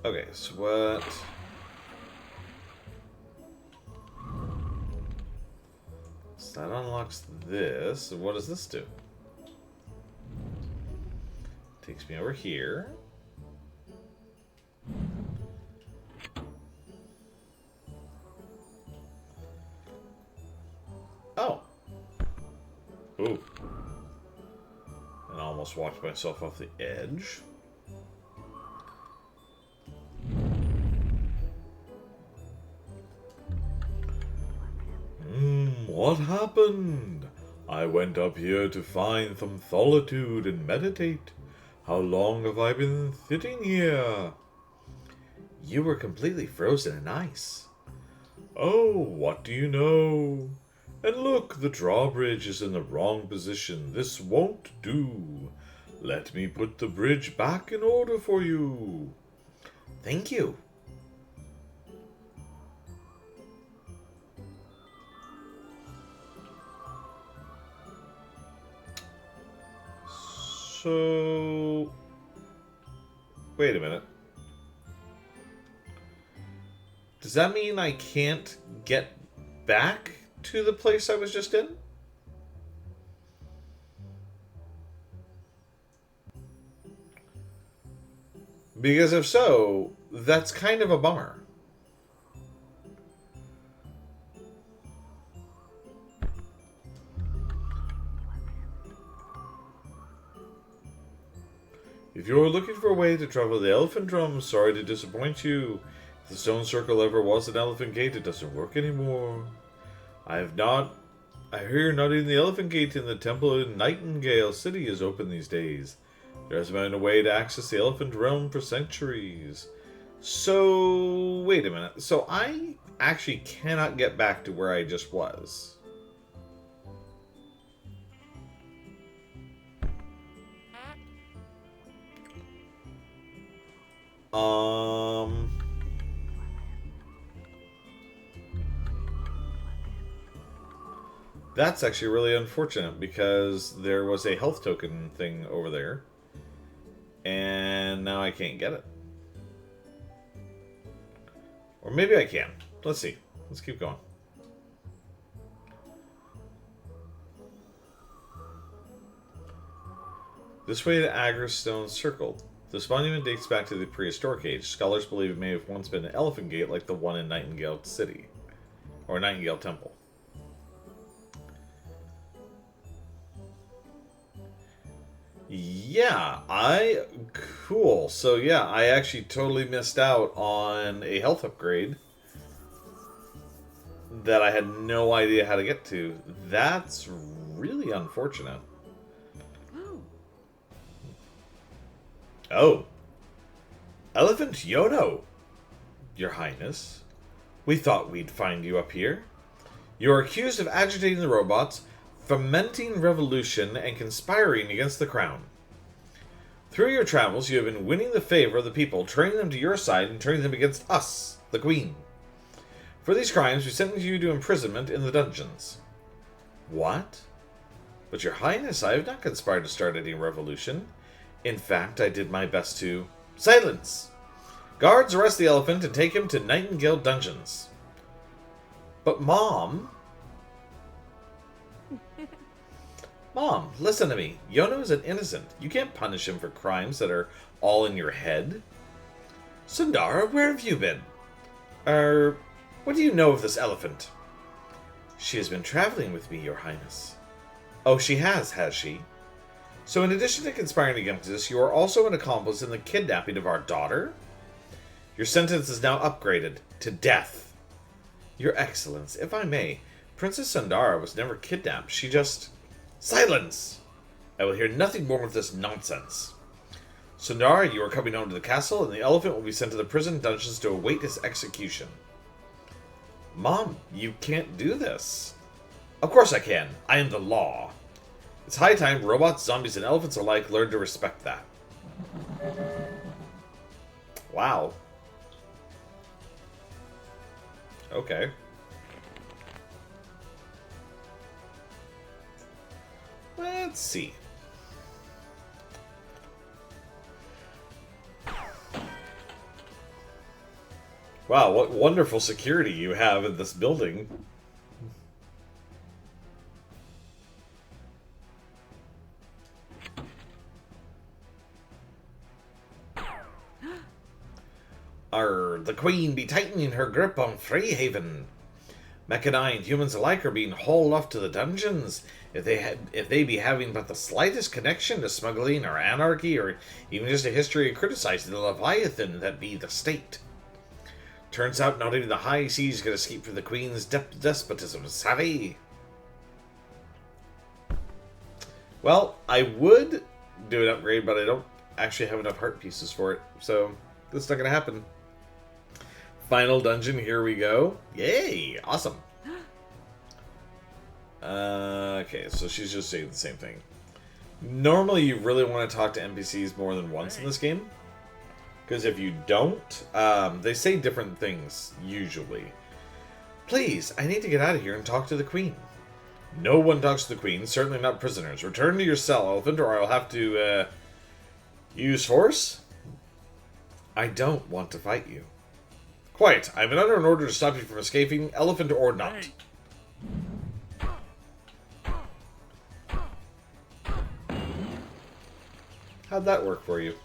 Okay, so what... So that unlocks this. What does this do? Takes me over here. Oh. Ooh. And I almost walked myself off the edge. What happened? I went up here to find some solitude and meditate. How long have I been sitting here? You were completely frozen in ice. Oh, what do you know? And look, the drawbridge is in the wrong position. This won't do. Let me put the bridge back in order for you. Thank you. So... Wait a minute. Does that mean I can't get back to the place I was just in? Because if so, that's kind of a bummer. If you're looking for a way to travel the Elephant Drum, sorry to disappoint you. If the stone circle ever was an elephant gate, it doesn't work anymore. I hear not even the Elephant Gate in the temple in Nightingale City is open these days. There hasn't been a way to access the Elephant Realm for centuries. So, wait a minute. So I actually cannot get back to where I just was. That's actually really unfortunate because there was a health token thing over there. And now I can't get it. Or maybe I can. Let's see. Let's keep going. This way to Agrestone Circle. This monument dates back to the prehistoric age. Scholars believe it may have once been an elephant gate like the one in Nightingale City. Or Nightingale Temple. Yeah, cool. So yeah, I actually totally missed out on a health upgrade that I had no idea how to get to. That's really unfortunate. Oh. Elephant Yono, Your Highness. We thought we'd find you up here. You're accused of agitating the robots, fomenting revolution, and conspiring against the crown. Through your travels, you have been winning the favor of the people, turning them to your side and turning them against us, the Queen. For these crimes, we sentence you to imprisonment in the dungeons. What? But Your Highness, I have not conspired to start any revolution. In fact, I did my best to... Silence! Guards, arrest the elephant and take him to Nightingale Dungeons. But Mom... Mom, listen to me. Yono is an innocent. You can't punish him for crimes that are all in your head. Sundara, where have you been? What do you know of this elephant? She has been traveling with me, Your Highness. Oh, she has she? So in addition to conspiring against us, you are also an accomplice in the kidnapping of our daughter? Your sentence is now upgraded to death. Your Excellence, if I may, Princess Sundara was never kidnapped. She just... Silence! I will hear nothing more of this nonsense. Sundara, you are coming home to the castle, and the elephant will be sent to the prison dungeons to await his execution. Mom, you can't do this. Of course I can. I am the law. It's high time robots, zombies, and elephants alike learn to respect that. Wow. Okay. Let's see. Wow, what wonderful security you have in this building. The Queen be tightening her grip on Freyhaven. Mechanai and humans alike are being hauled off to the dungeons. If they be having but the slightest connection to smuggling or anarchy, or even just a history of criticizing the Leviathan that be the state. Turns out not even the high seas could escape from the Queen's despotism, savvy? Well, I would do an upgrade, but I don't actually have enough heart pieces for it, so this is not going to happen. Final dungeon, here we go. Yay! Awesome. Okay, so she's just saying the same thing. Normally, you really want to talk to NPCs more than once in this game. Because if you don't, they say different things, usually. Please, I need to get out of here and talk to the Queen. No one talks to the Queen, certainly not prisoners. Return to your cell, Elephant, or I'll have to, use force? I don't want to fight you. Quiet, I've been under an order to stop you from escaping, Elephant or not. How'd that work for you?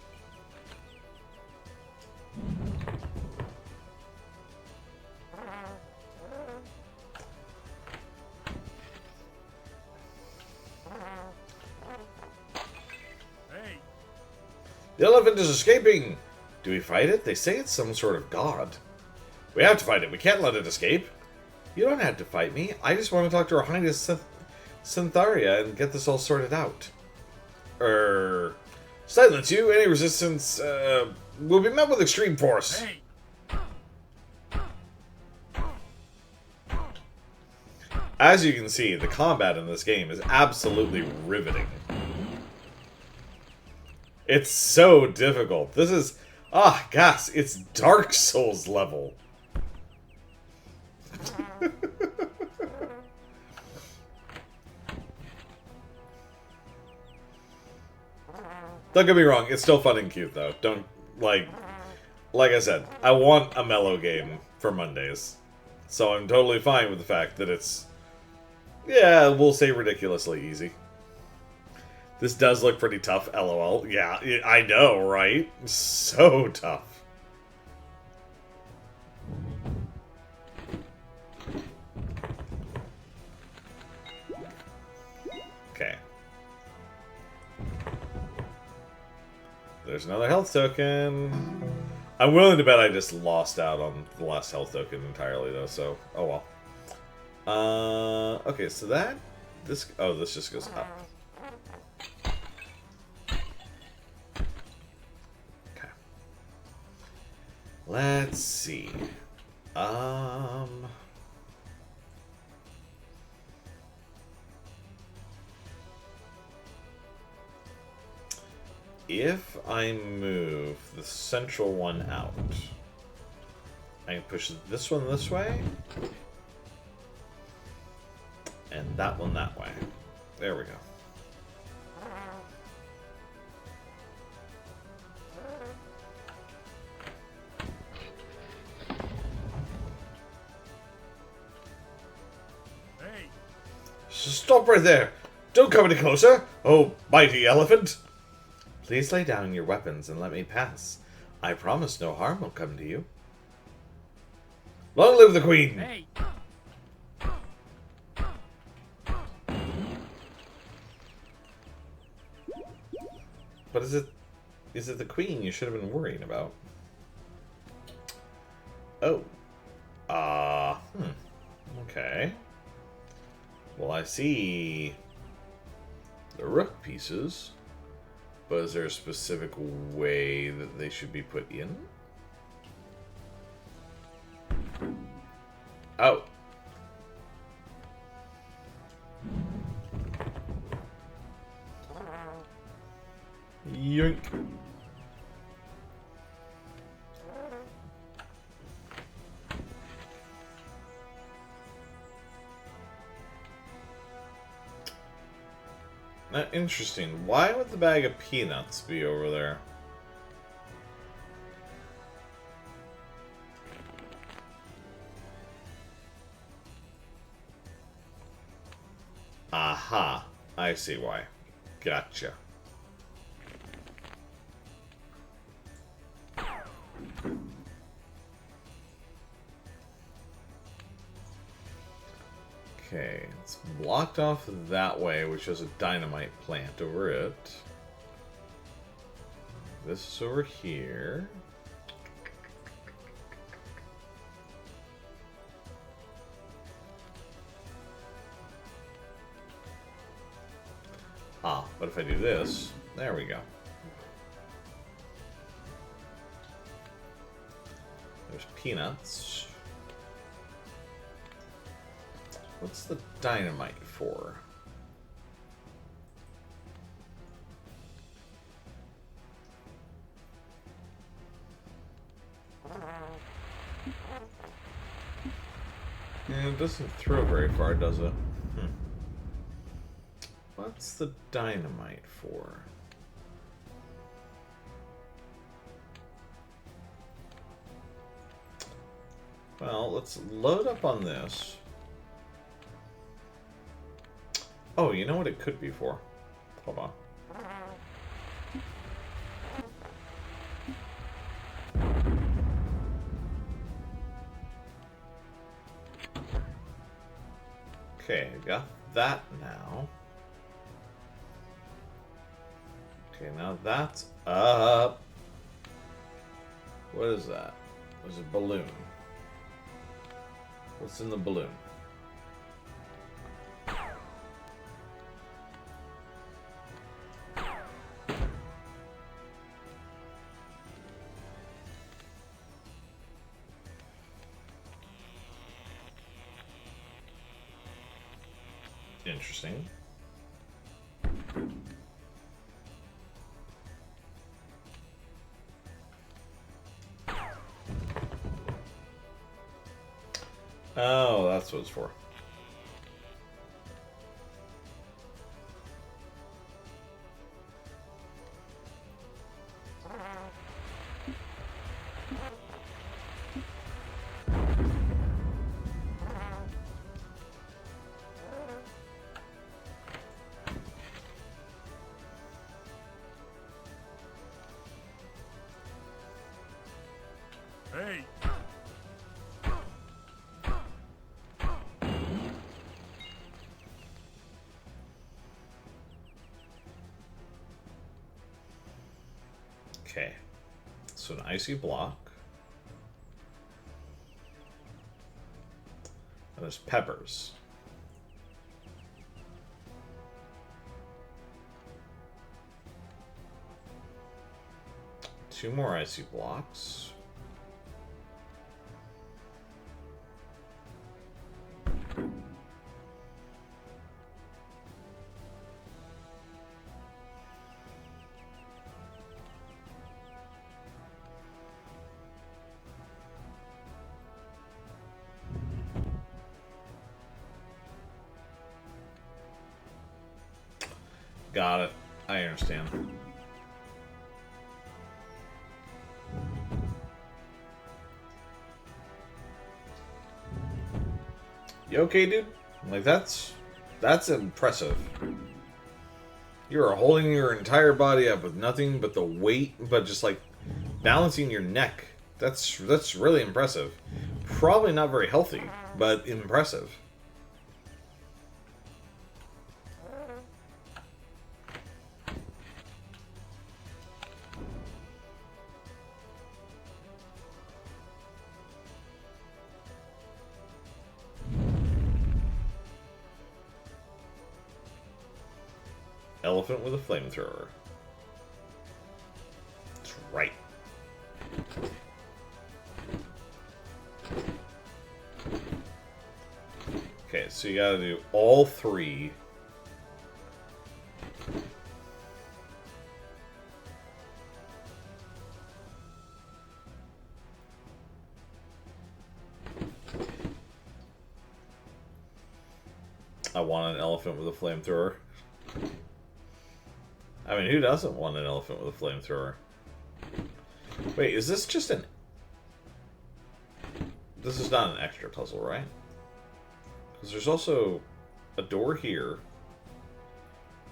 The elephant is escaping! Do we fight it? They say it's some sort of god. We have to fight it. We can't let it escape. You don't have to fight me. I just want to talk to Her Highness Cyntharia and get this all sorted out. Silence you. Any resistance will be met with extreme force. Hey. As you can see, the combat in this game is absolutely riveting. It's so difficult. This is... gosh, it's Dark Souls level. Don't get me wrong, it's still fun and cute, though. Don't, like I said, I want a mellow game for Mondays. So I'm totally fine with the fact that it's, yeah, we'll say ridiculously easy. This does look pretty tough, lol. Yeah, I know, right? So tough. Okay. There's another health token. I'm willing to bet I just lost out on the last health token entirely, though, so, oh well. Okay, so this just goes up. Okay. Let's see. If I move the central one out, I can push this one this way, and that one that way. There we go. Hey. Stop right there! Don't come any closer, oh mighty elephant! Please lay down your weapons and let me pass. I promise no harm will come to you. Long live the Queen! Hey. But is it the Queen you should have been worrying about? Oh. Okay. Well, I see the rook pieces. But is there a specific way that they should be put in? Oh. Yoink. Interesting. Why would the bag of peanuts be over there? Aha. I see why. Gotcha. Okay, it's blocked off that way, which has a dynamite plant over it. This is over here. Ah, but if I do this, there we go. There's peanuts. What's the dynamite for? Yeah, it doesn't throw very far, does it? What's the dynamite for? Well, let's load up on this. Oh, you know what it could be for? Hold on. Okay, I got that now. Okay, now that's up. What is that? There's a balloon. What's in the balloon? Interesting. Oh, that's what it's for. Hey! Okay, so an icy block. And there's peppers. Two more icy blocks. Got it. I understand. You okay, dude? Like, that's impressive. You are holding your entire body up with nothing but the weight, but just like balancing your neck. That's really impressive. Probably not very healthy, but impressive. Elephant with a flamethrower. That's right. Okay, so you gotta do all three. I want an elephant with a flamethrower. I mean, who doesn't want an elephant with a flamethrower? Wait, is this just an... This is not an extra puzzle, right? Because there's also a door here.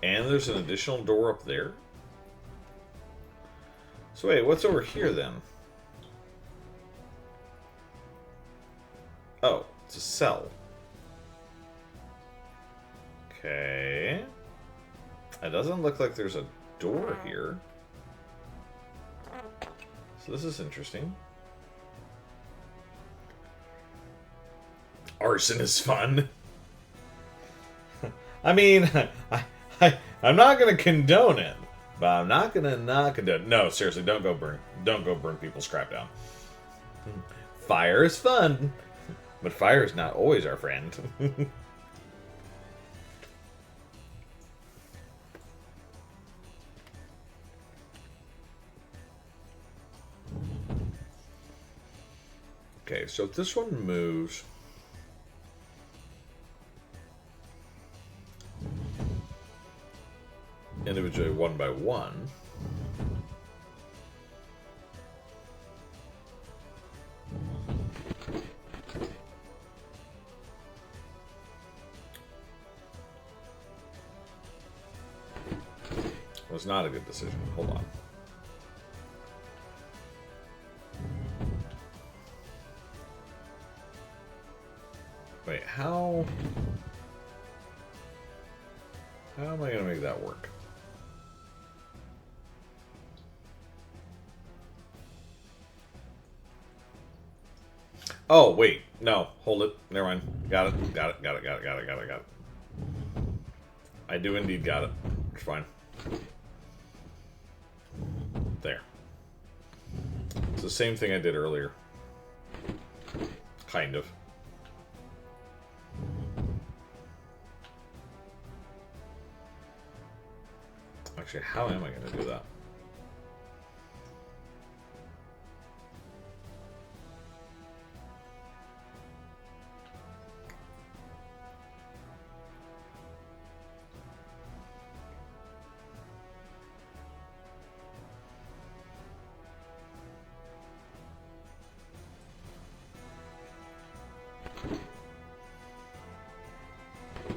And there's an additional door up there. So wait, what's over here then? Oh, it's a cell. Okay. It doesn't look like there's a door here. So this is interesting. Arson is fun. I mean, I'm not gonna condone it, but I'm not gonna not condone. No, seriously, don't go burn people's crap down. Fire is fun, but fire is not always our friend. Okay, so if this one moves. Individually one by one. Was not a good decision. Hold on. Wait, how am I gonna make that work? Oh, wait. No. Hold it. Never mind. Got it. Got it. Got it. Got it. Got it. Got it. Got it. I do indeed got it. It's fine. There. It's the same thing I did earlier. Kind of. Actually, how am I going to do that?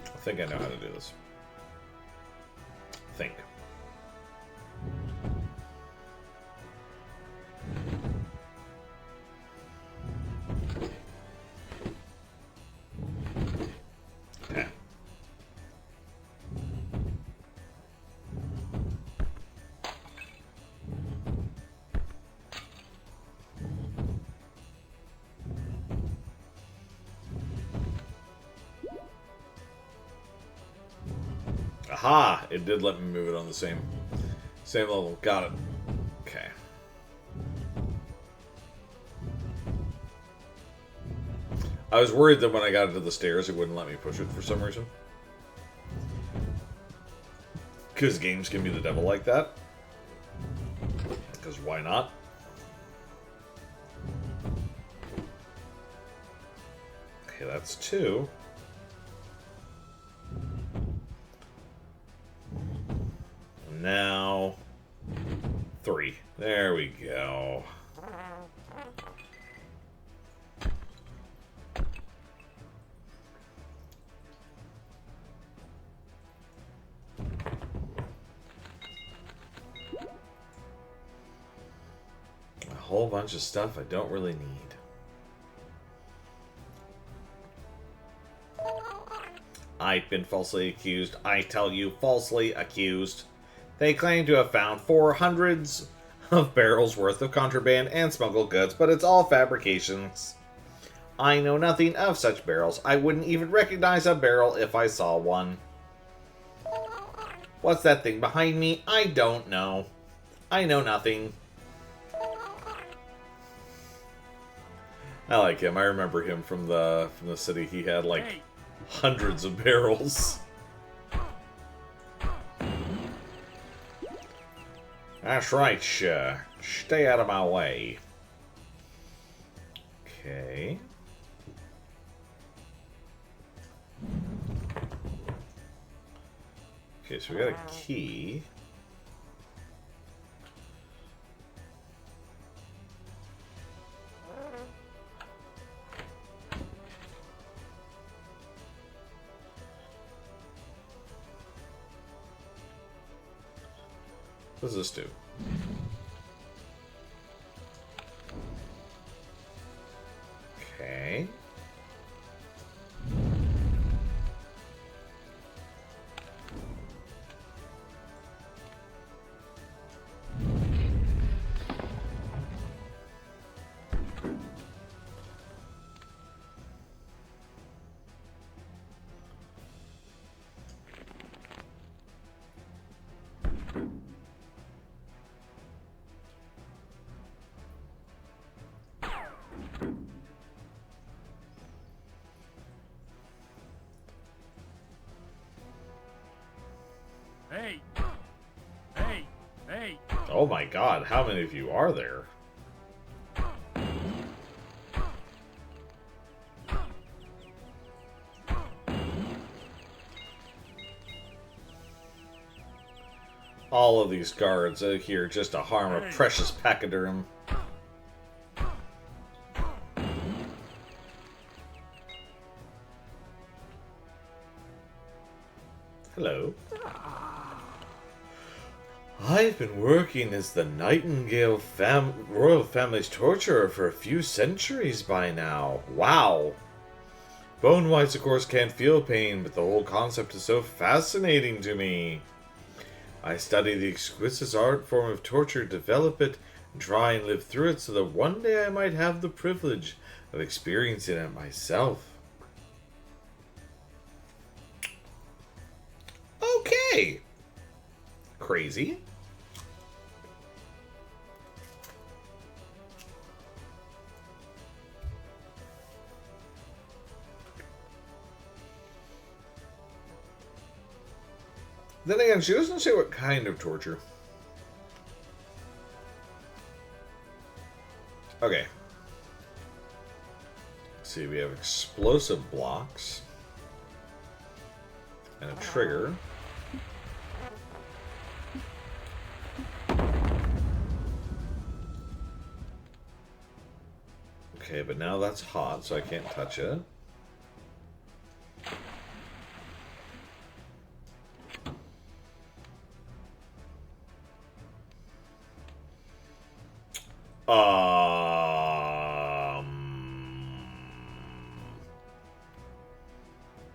I think I know how to do this. Think. Okay. Aha! It did let me move it on the same level. Got it. Okay. I was worried that when I got into the stairs, it wouldn't let me push it for some reason. Because games can be the devil like that. Because why not? Okay, that's 2. Now 3. There we go. A whole bunch of stuff I don't really need. I've been falsely accused. I tell you, falsely accused. They claim to have found 400s of barrels worth of contraband and smuggled goods, but it's all fabrications. I know nothing of such barrels. I wouldn't even recognize a barrel if I saw one. What's that thing behind me? I don't know. I know nothing. I like him. I remember him from the city. He had like hundreds of barrels. That's right, sure. Stay out of my way. Okay. Okay, so we got a key. What does this do? Okay. Hey! Hey! Hey! Oh my god, how many of you are there? All of these guards are here just to harm a precious pachyderm. Hello. I've been working as the Nightingale royal family's torturer for a few centuries by now. Wow. Bone whites, of course, can't feel pain, but the whole concept is so fascinating to me. I study the exquisite art form of torture, develop it, and try and live through it so that one day I might have the privilege of experiencing it myself. Okay. Crazy. Then again, she doesn't say what kind of torture. Okay. Let's see, we have explosive blocks. And a trigger. Okay, but now that's hot, so I can't touch it.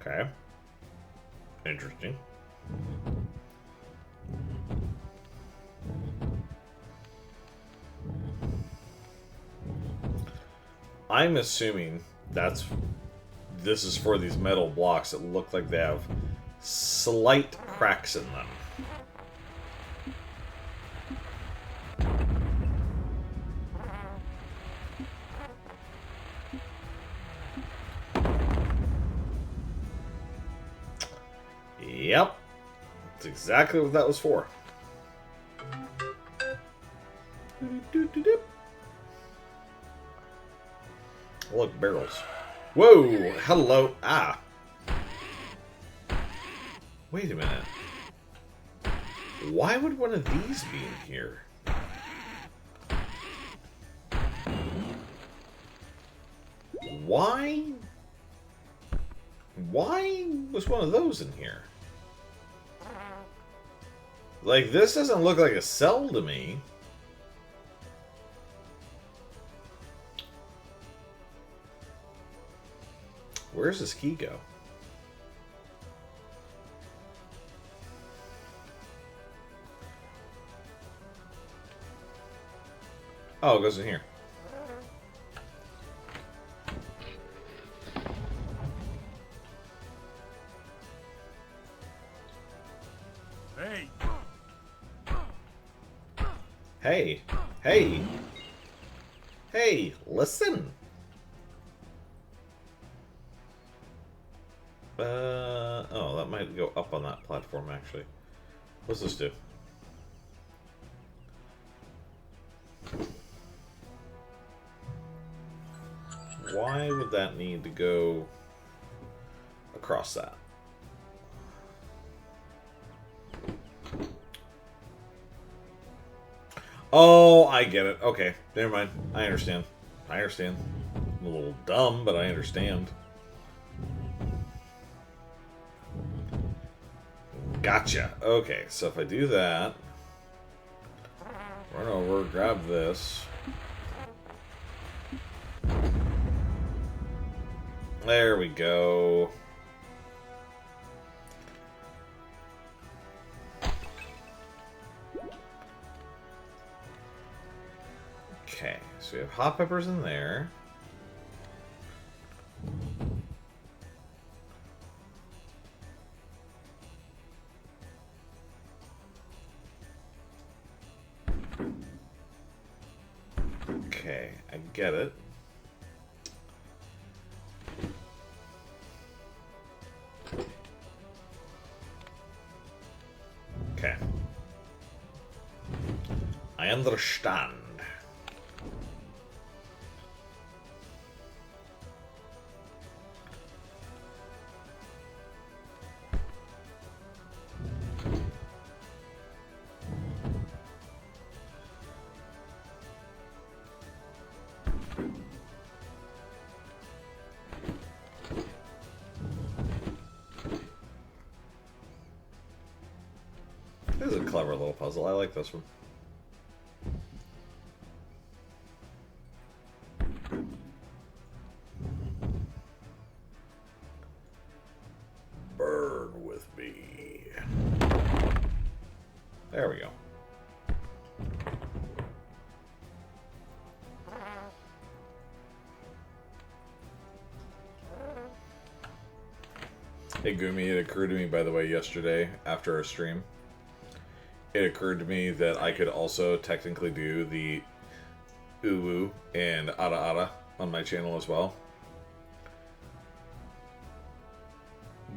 Okay. Interesting. I'm assuming this is for these metal blocks that look like they have slight cracks in them. Yep. That's exactly what that was for. Look, barrels. Whoa! Hello. Ah. Wait a minute. Why would one of these be in here? Why? Why was one of those in here? Like, this doesn't look like a cell to me. Where's this key go? Oh, it goes in here. Hey! Hey! Hey! Hey! Listen! Oh, that might go up on that platform, actually. What's this do? Why would that need to go across that? Oh, I get it. Okay, never mind. I understand. I understand. I'm a little dumb, but I understand. Gotcha. Okay, so if I do that... Run over, grab this. There we go. Okay, so we have hot peppers in there. Okay, I get it. Okay. I understand. This is a clever little puzzle. I like this one. Burn with me. There we go. Hey Gumi, it occurred to me, by the way, yesterday after our stream, it occurred to me that I could also technically do the uwu and ara ara on my channel as well.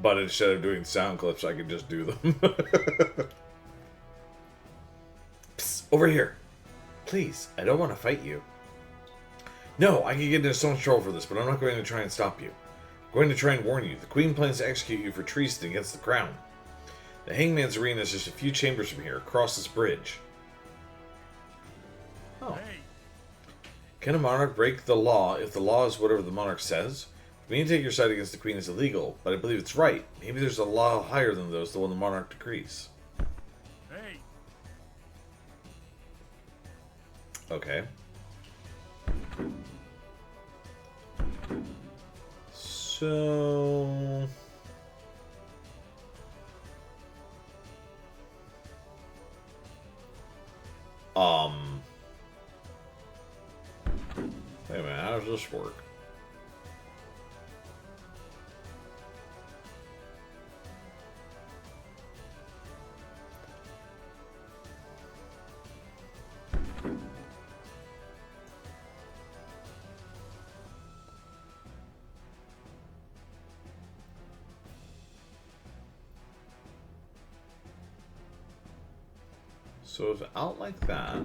But instead of doing sound clips, I could just do them. Psst, over here. Please, I don't want to fight you. No, I can get into so much trouble for this, but I'm not going to try and stop you. I'm going to try and warn you. The Queen plans to execute you for treason against the crown. The Hangman's Arena is just a few chambers from here, across this bridge. Oh. Hey. Can a monarch break the law if the law is whatever the monarch says? For me to take your side against the Queen is illegal, but I believe it's right. Maybe there's a law higher than those, the one the monarch decrees. Hey. Okay. So... Wait a minute, how does this work? So it's out like that.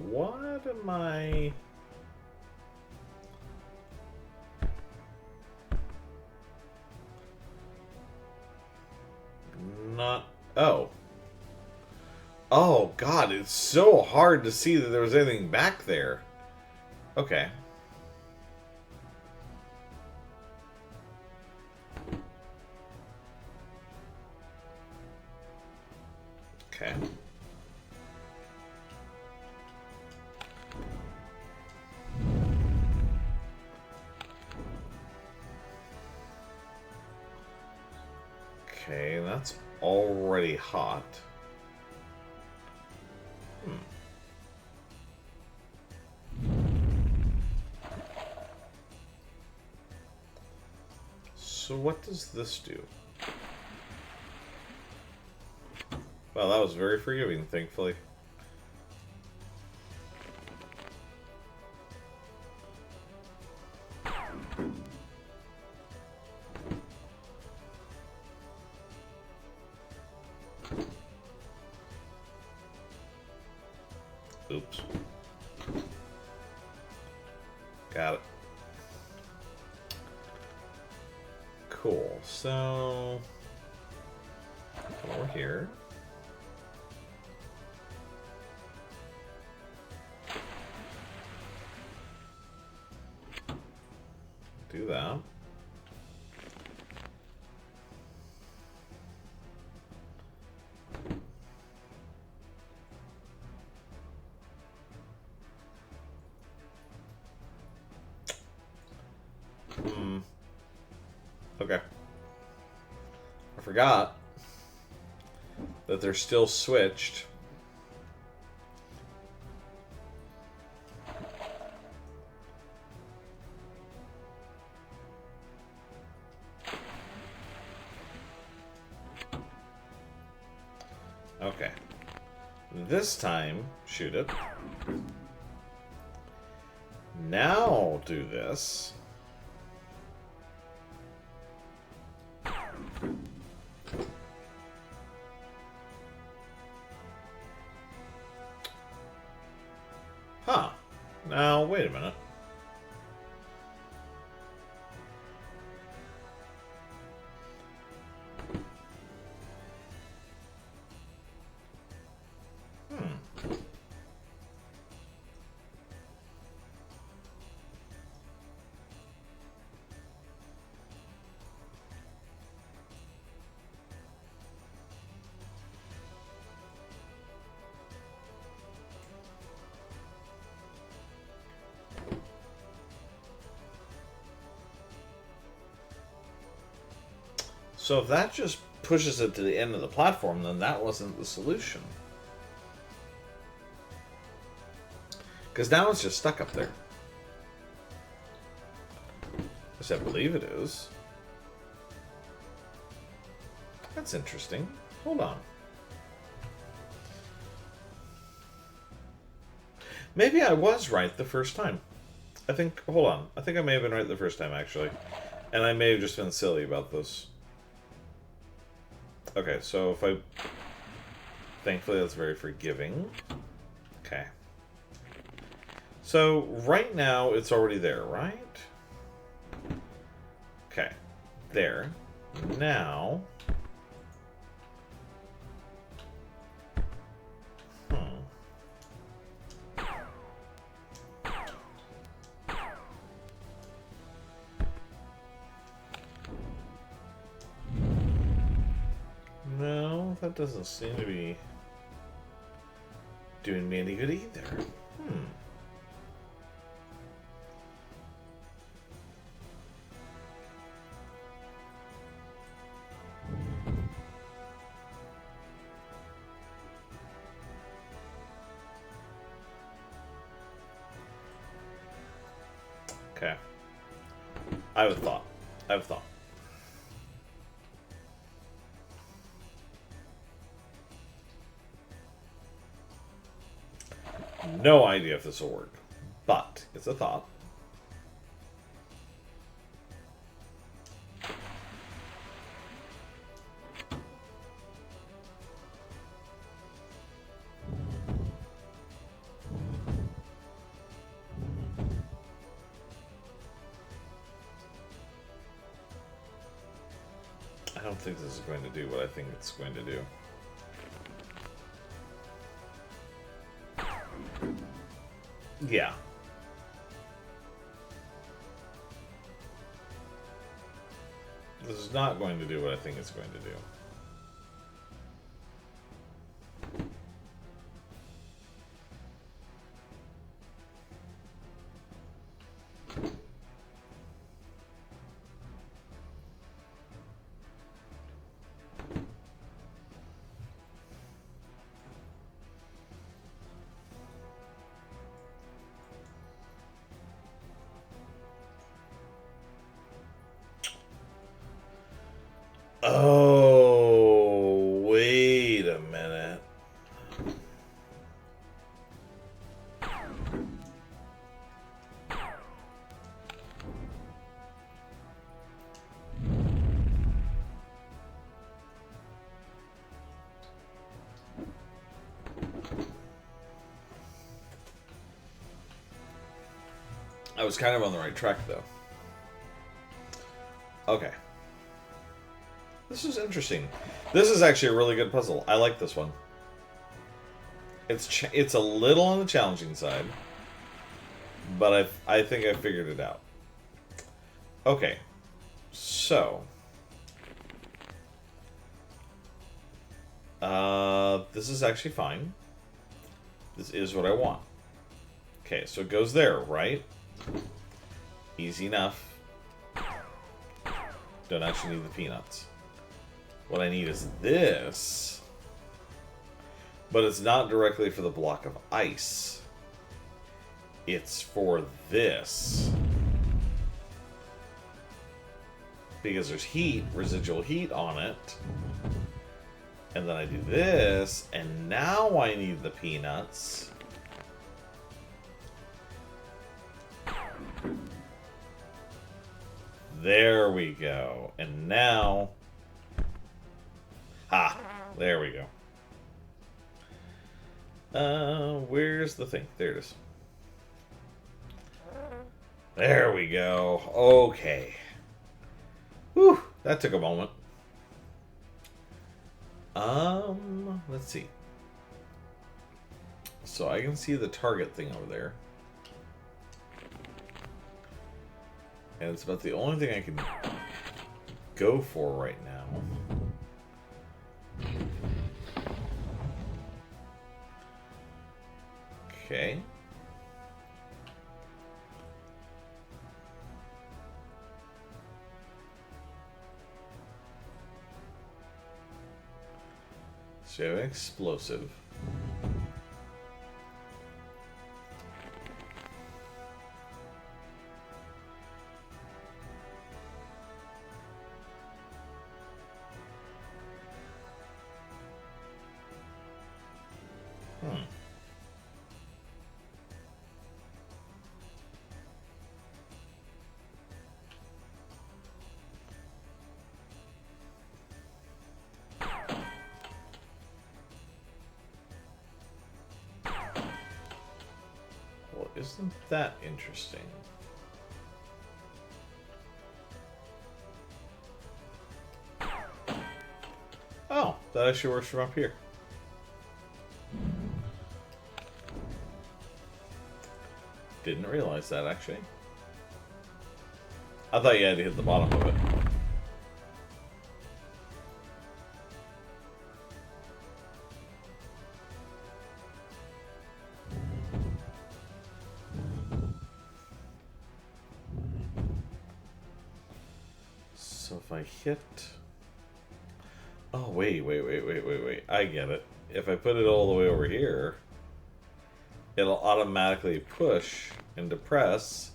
What am I... Not... Oh. Oh, God, it's so hard to see that there was anything back there. Okay. Okay. Okay, that's already hot. So what does this do? Well, that was very forgiving, thankfully. Oops. Got it. Cool. So come over here. Okay. I forgot that they're still switched. Okay. This time, shoot it. Now do this. Huh. Now, wait a minute. So if that just pushes it to the end of the platform, then that wasn't the solution. Because now it's just stuck up there. Yes, I believe it is. That's interesting. Hold on. Maybe I was right the first time. Hold on. I think I may have been right the first time, actually. And I may have just been silly about this. Okay, so if I... Thankfully, that's very forgiving. Okay. So, right now, it's already there, right? Okay. There. Now... No, that doesn't seem to be doing me any good either. Okay. I have a thought. No idea if this will work, but it's a thought. I don't think this is going to do what I think it's going to do. Yeah. This is not going to do what I think it's going to do. Oh, wait a minute. I was kind of on the right track, though. Okay. This is interesting. This is actually a really good puzzle. I like this one. It's a little on the challenging side, but I think I figured it out. Okay, so this is actually fine. This is what I want. Okay, so it goes there, right? Easy enough. Don't actually need the peanuts. What I need is this. But it's not directly for the block of ice. It's for this. Because there's heat, residual heat on it. And then I do this, and now I need the peanuts. There we go. And now... Ha! There we go. Where's the thing? There it is. There we go. Okay. Whew, that took a moment. Let's see. So I can see the target thing over there. And it's about the only thing I can go for right now. Okay. So you have an explosive. Isn't that interesting? Oh, that actually works from up here. Didn't realize that, actually. I thought you had to hit the bottom of it. So if I hit... Oh, wait. I get it. If I put it all the way over here, it'll automatically push and depress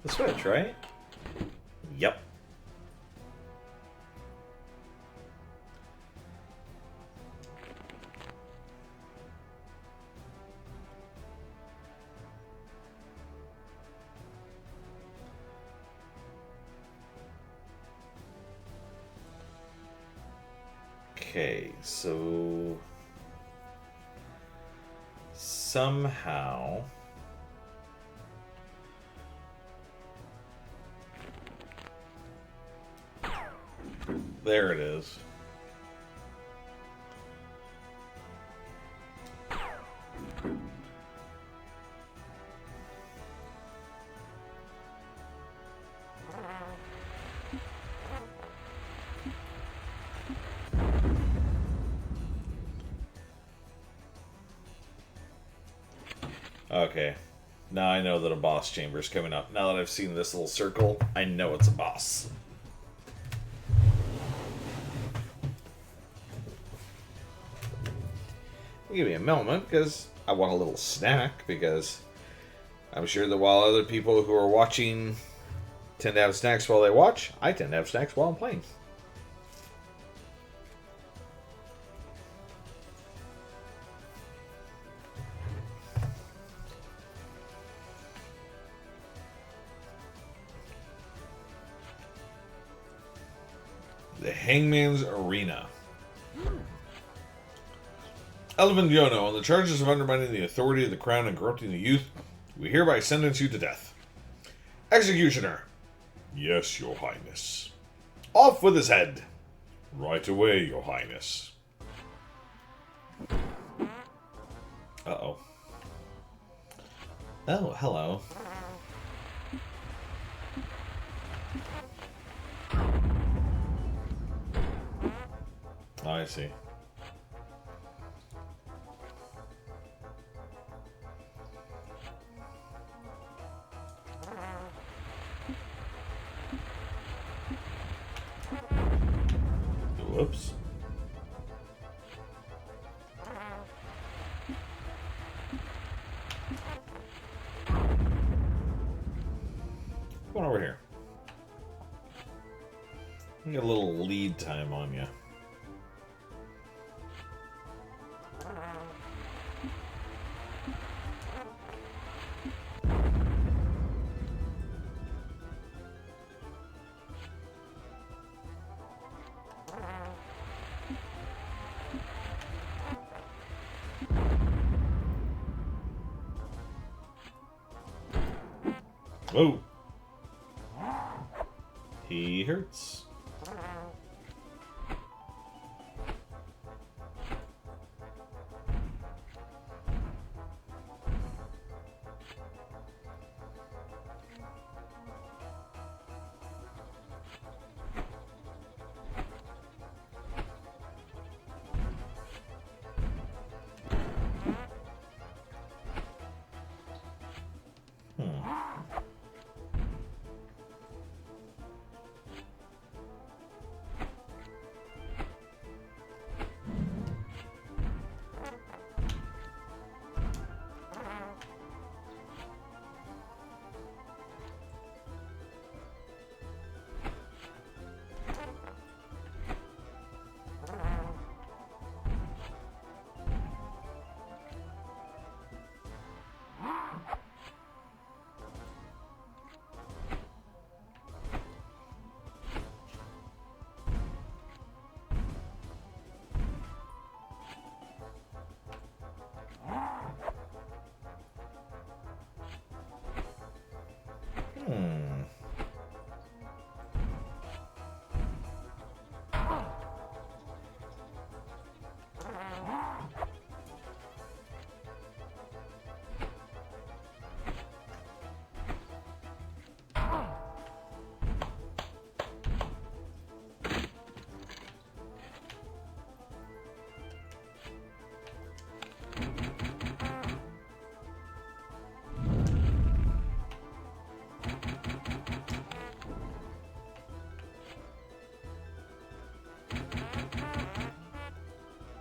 the switch, right? Yep. Okay, so somehow there it is. Okay, now I know that a boss chamber is coming up. Now that I've seen this little circle, I know it's a boss. Give me a moment, because I want a little snack, because I'm sure that while other people who are watching tend to have snacks while they watch, I tend to have snacks while I'm playing. The Hangman's Arena. Elephant Yono, on the charges of undermining the authority of the crown and corrupting the youth, we hereby sentence you to death. Executioner. Yes, your highness. Off with his head. Right away, your highness. Uh-oh. Oh, hello. Oh, I see. Whoops. Come on over here. Get a little lead time on you. Oh! He hurts.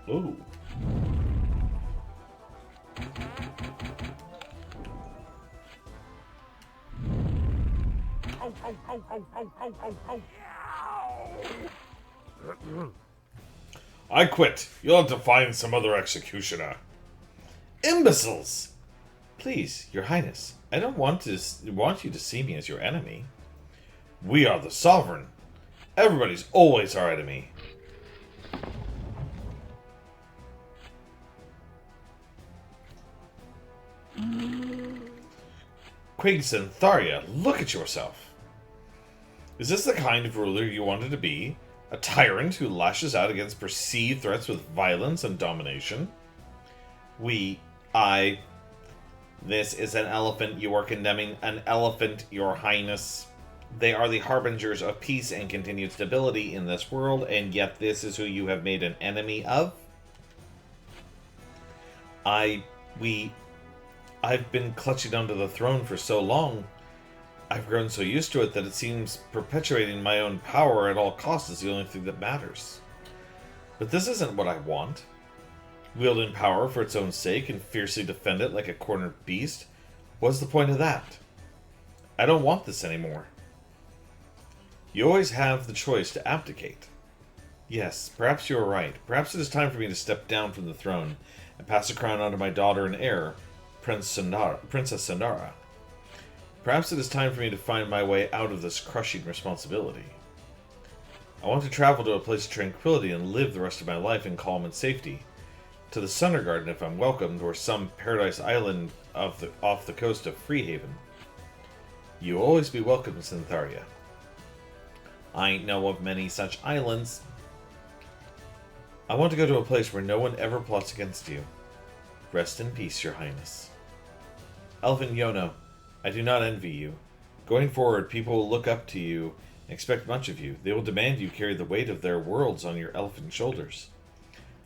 Ooh. I quit. You'll have to find some other executioner. Imbeciles! Please, Your Highness, I don't want you to see me as your enemy. We are the sovereign. Everybody's always our enemy. Quiggs and Tharia, look at yourself. Is this the kind of ruler you wanted to be? A tyrant who lashes out against perceived threats with violence and domination? This is an elephant you are condemning. An elephant, Your Highness. They are the harbingers of peace and continued stability in this world, and yet this is who you have made an enemy of? I've been clutching onto the throne for so long. I've grown so used to it that it seems perpetuating my own power at all costs is the only thing that matters. But this isn't what I want. Wielding power for its own sake and fiercely defend it like a cornered beast? What's the point of that? I don't want this anymore. You always have the choice to abdicate. Yes, perhaps you are right. Perhaps it is time for me to step down from the throne and pass the crown on to my daughter and heir, Princess Sandara. Perhaps it is time for me to find my way out of this crushing responsibility. I want to travel to a place of tranquility and live the rest of my life in calm and safety. To the Sunder Garden if I'm welcomed, or some paradise island off the coast of Freehaven. You'll always be welcome, Cyntharia. I ain't know of many such islands. I want to go to a place where no one ever plots against you. Rest in peace, Your Highness. Elven Yono, I do not envy you. Going forward, people will look up to you and expect much of you. They will demand you carry the weight of their worlds on your elephant shoulders.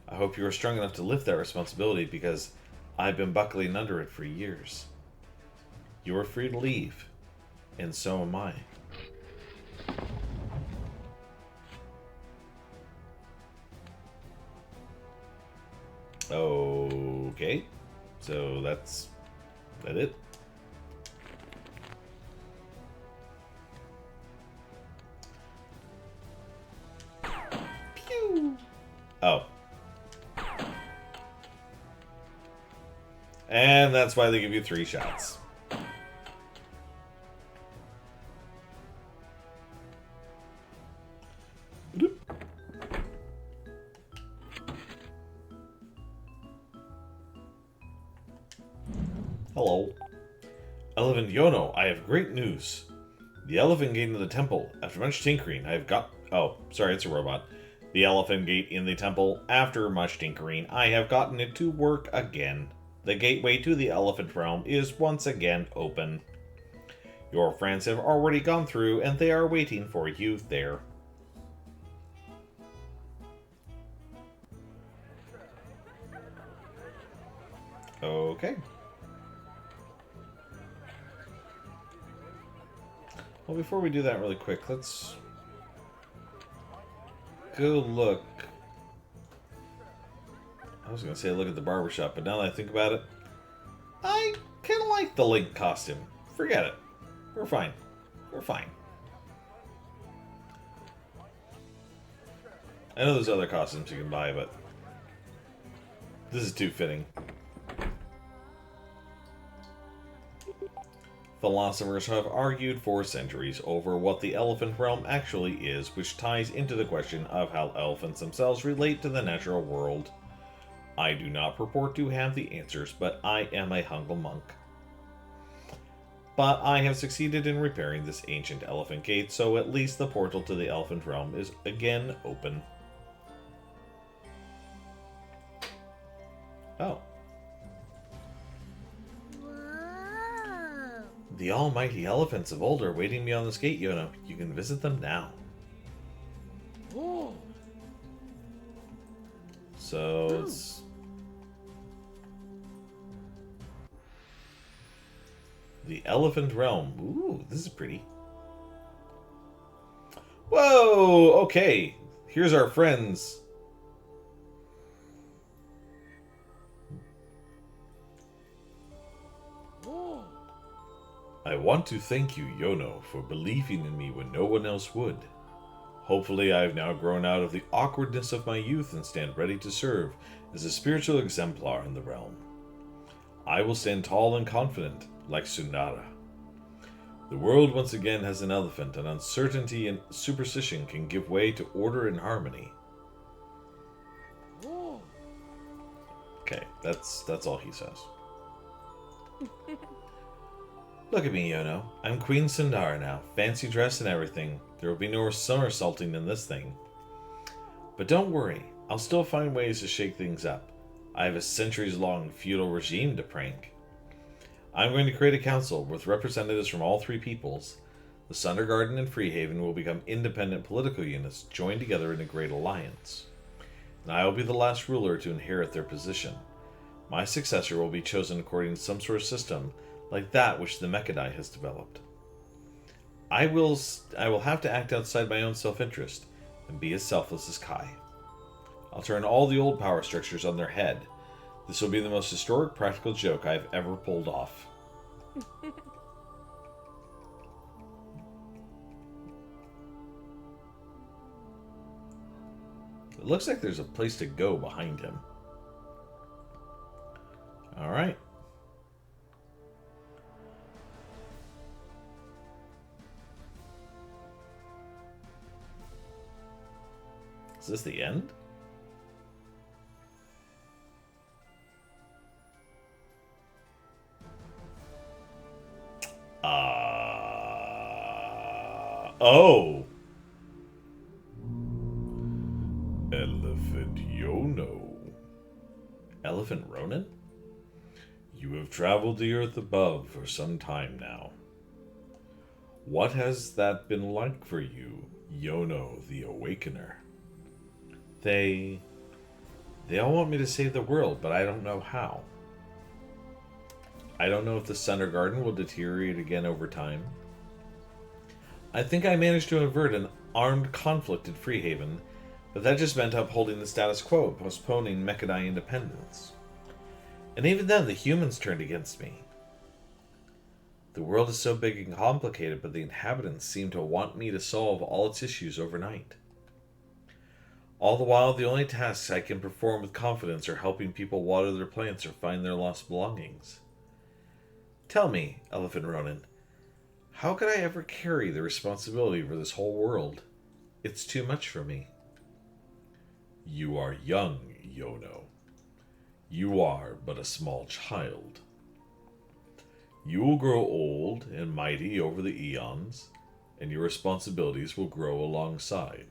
I hope you are strong enough to lift that responsibility, because I've been buckling under it for years. You are free to leave, and so am I. Okay. So that's that it. Pew. Oh. And that's why they give you 3 shots. Hello. Elephant Yono, I have great news. The elephant gate in the temple. After much tinkering, I have got... Oh, sorry, it's a robot. The elephant gate in the temple. After much tinkering, I have gotten it to work again. The gateway to the elephant realm is once again open. Your friends have already gone through, and they are waiting for you there. Okay. Well, before we do that really quick, let's go look. I was going to say look at the barbershop, but now that I think about it, I kind of like the Link costume. Forget it. We're fine. We're fine. I know there's other costumes you can buy, but this is too fitting. Philosophers have argued for centuries over what the elephant realm actually is, which ties into the question of how elephants themselves relate to the natural world. I do not purport to have the answers, but I am a humble monk. But I have succeeded in repairing this ancient elephant gate, so at least the portal to the elephant realm is again open. Oh. The almighty elephants of old are waiting beyond this gate, Yono. You can visit them now. So it's... The elephant realm. Ooh, this is pretty. Whoa! Okay. Here's our friends. I want to thank you, Yono, for believing in me when no one else would. Hopefully I have now grown out of the awkwardness of my youth and stand ready to serve as a spiritual exemplar in the realm. I will stand tall and confident, like Sundara. The world once again has an elephant, and uncertainty and superstition can give way to order and harmony. Okay, that's all he says. Look at me, Yono. I'm Queen Sundara now, fancy dress and everything. There will be no somersaulting in this thing. But don't worry, I'll still find ways to shake things up. I have a centuries-long feudal regime to prank. I'm going to create a council with representatives from all 3 peoples. The Sundergarden and Freehaven will become independent political units joined together in a great alliance. And I will be the last ruler to inherit their position. My successor will be chosen according to some sort of system like that which the Mechadai has developed. I will have to act outside my own self-interest and be as selfless as Kai. I'll turn all the old power structures on their head. This will be the most historic practical joke I've ever pulled off. It looks like there's a place to go behind him. Alright. Is this the end? Oh! Elephant Yono. Elephant Ronin? You have traveled the earth above for some time now. What has that been like for you, Yono the Awakener? They all want me to save the world, but I don't know how. I don't know if the Sunder Garden will deteriorate again over time. I think I managed to avert an armed conflict at Freehaven, But that just meant upholding the status quo, postponing Mechadai independence. And even then, the humans turned against me. The world is so big and complicated, but the inhabitants seem to want me to solve all its issues overnight. All the while, the only tasks I can perform with confidence are helping people water their plants or find their lost belongings. Tell me, Elephant Ronin, how could I ever carry the responsibility for this whole world? It's too much for me. You are young, Yono. You are but a small child. You will grow old and mighty over the eons, and your responsibilities will grow alongside.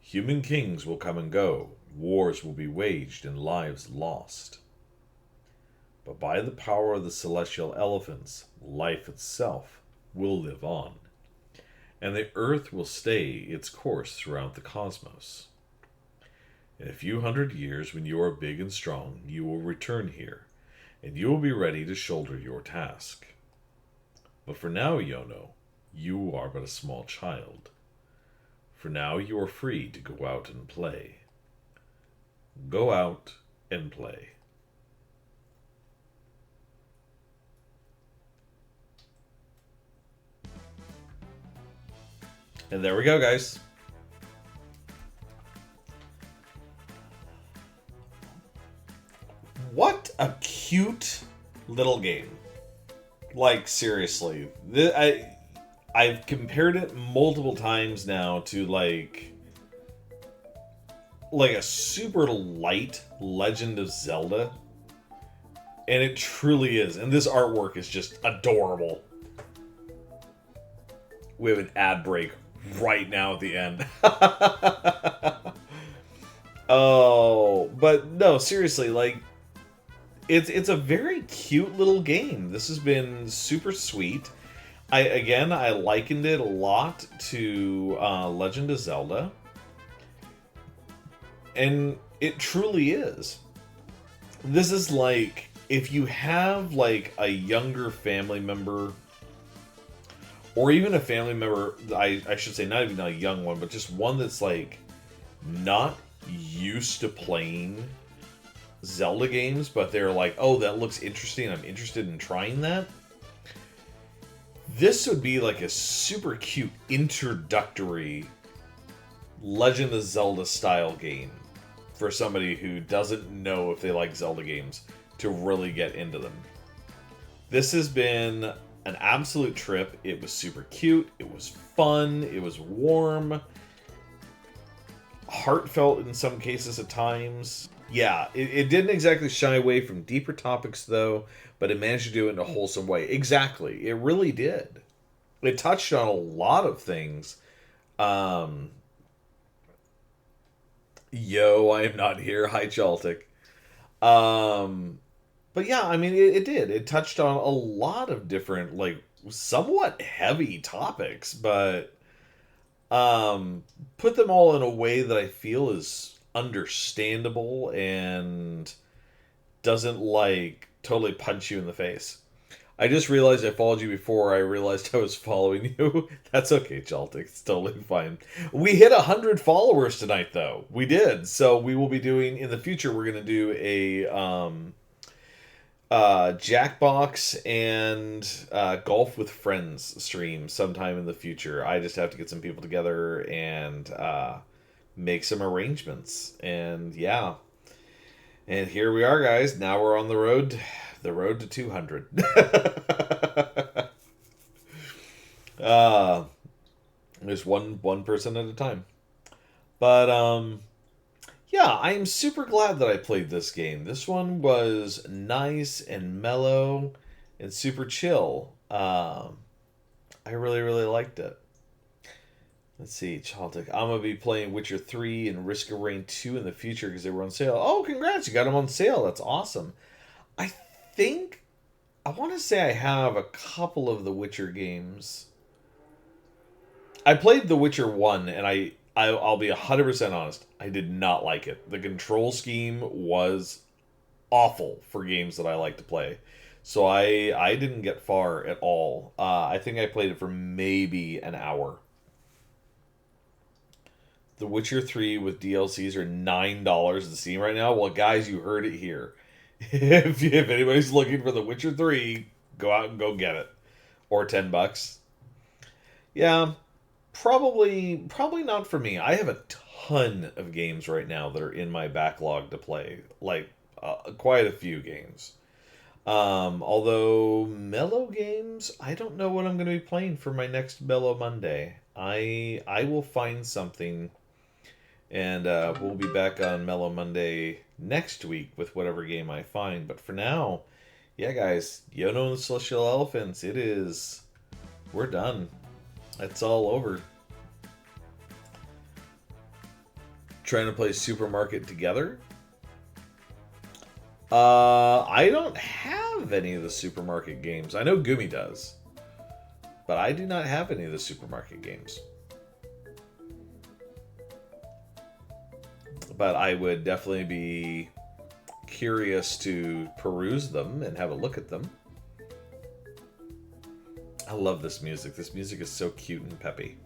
Human kings will come and go, wars will be waged, and lives lost. But by the power of the celestial elephants, life itself will live on, and the earth will stay its course throughout the cosmos. In a few hundred years, when you are big and strong, you will return here, and you will be ready to shoulder your task. But for now, Yono, you are but a small child. For now, you are free to go out and play. Go out and play. And there we go, guys. What a cute little game. Like, seriously. I've compared it multiple times now to like a super light Legend of Zelda. And it truly is. And this artwork is just adorable. We have an ad break right now at the end. Oh, but no, seriously, like it's a very cute little game. This has been super sweet. I likened it a lot to Legend of Zelda. And it truly is. This is like, if you have like a younger family member, or even a family member, I should say not even a young one, but just one that's like not used to playing Zelda games, but they're like, oh, that looks interesting, I'm interested in trying that. This would be like a super cute introductory Legend of Zelda style game for somebody who doesn't know if they like Zelda games to really get into them. This has been an absolute trip. It was super cute. It was fun. It was warm. Heartfelt in some cases at times. Yeah, it didn't exactly shy away from deeper topics, though, but it managed to do it in a wholesome way. Exactly. It really did. It touched on a lot of things. Yo, I am not here. Hi, Chaltic. But yeah, I mean, it did. It touched on a lot of different, like, somewhat heavy topics, but put them all in a way that I feel is understandable and doesn't, like, totally punch you in the face. I just realized I followed you before I realized I was following you. That's okay, Chaltic. It's totally fine. We hit 100 followers tonight, though. We did. So we will be doing, in the future, we're going to do a Jackbox and Golf with Friends stream sometime in the future. I just have to get some people together and make some arrangements. And yeah. And here we are, guys. Now we're on the road to 200. There's one person at a time. But yeah, I am super glad that I played this game. This one was nice and mellow and super chill. I really, really liked it. Let's see, Chaltic. I'm going to be playing Witcher 3 and Risk of Rain 2 in the future because they were on sale. Oh, congrats, you got them on sale. That's awesome. I want to say I have a couple of the Witcher games. I played The Witcher 1, and I'll be 100% honest, I did not like it. The control scheme was awful for games that I like to play. So I didn't get far at all. I think I played it for maybe an hour. The Witcher 3 with DLCs are $9 to Steam right now. Well, guys, you heard it here. If anybody's looking for The Witcher 3, go out and go get it. Or $10. Yeah, probably not for me. I have a ton of games right now that are in my backlog to play. Like, quite a few games. Although mellow games, I don't know what I'm going to be playing for my next Mellow Monday. I will find something, and we'll be back on Mellow Monday next week with whatever game I find. But for now, yeah, guys, Yono and the Celestial Elephants, we're done. It's all over. Trying to play Supermarket together. I don't have any of the Supermarket games. I know Gumi does, but I do not have any of the Supermarket games. But I would definitely be curious to peruse them and have a look at them. I love this music. This music is so cute and peppy.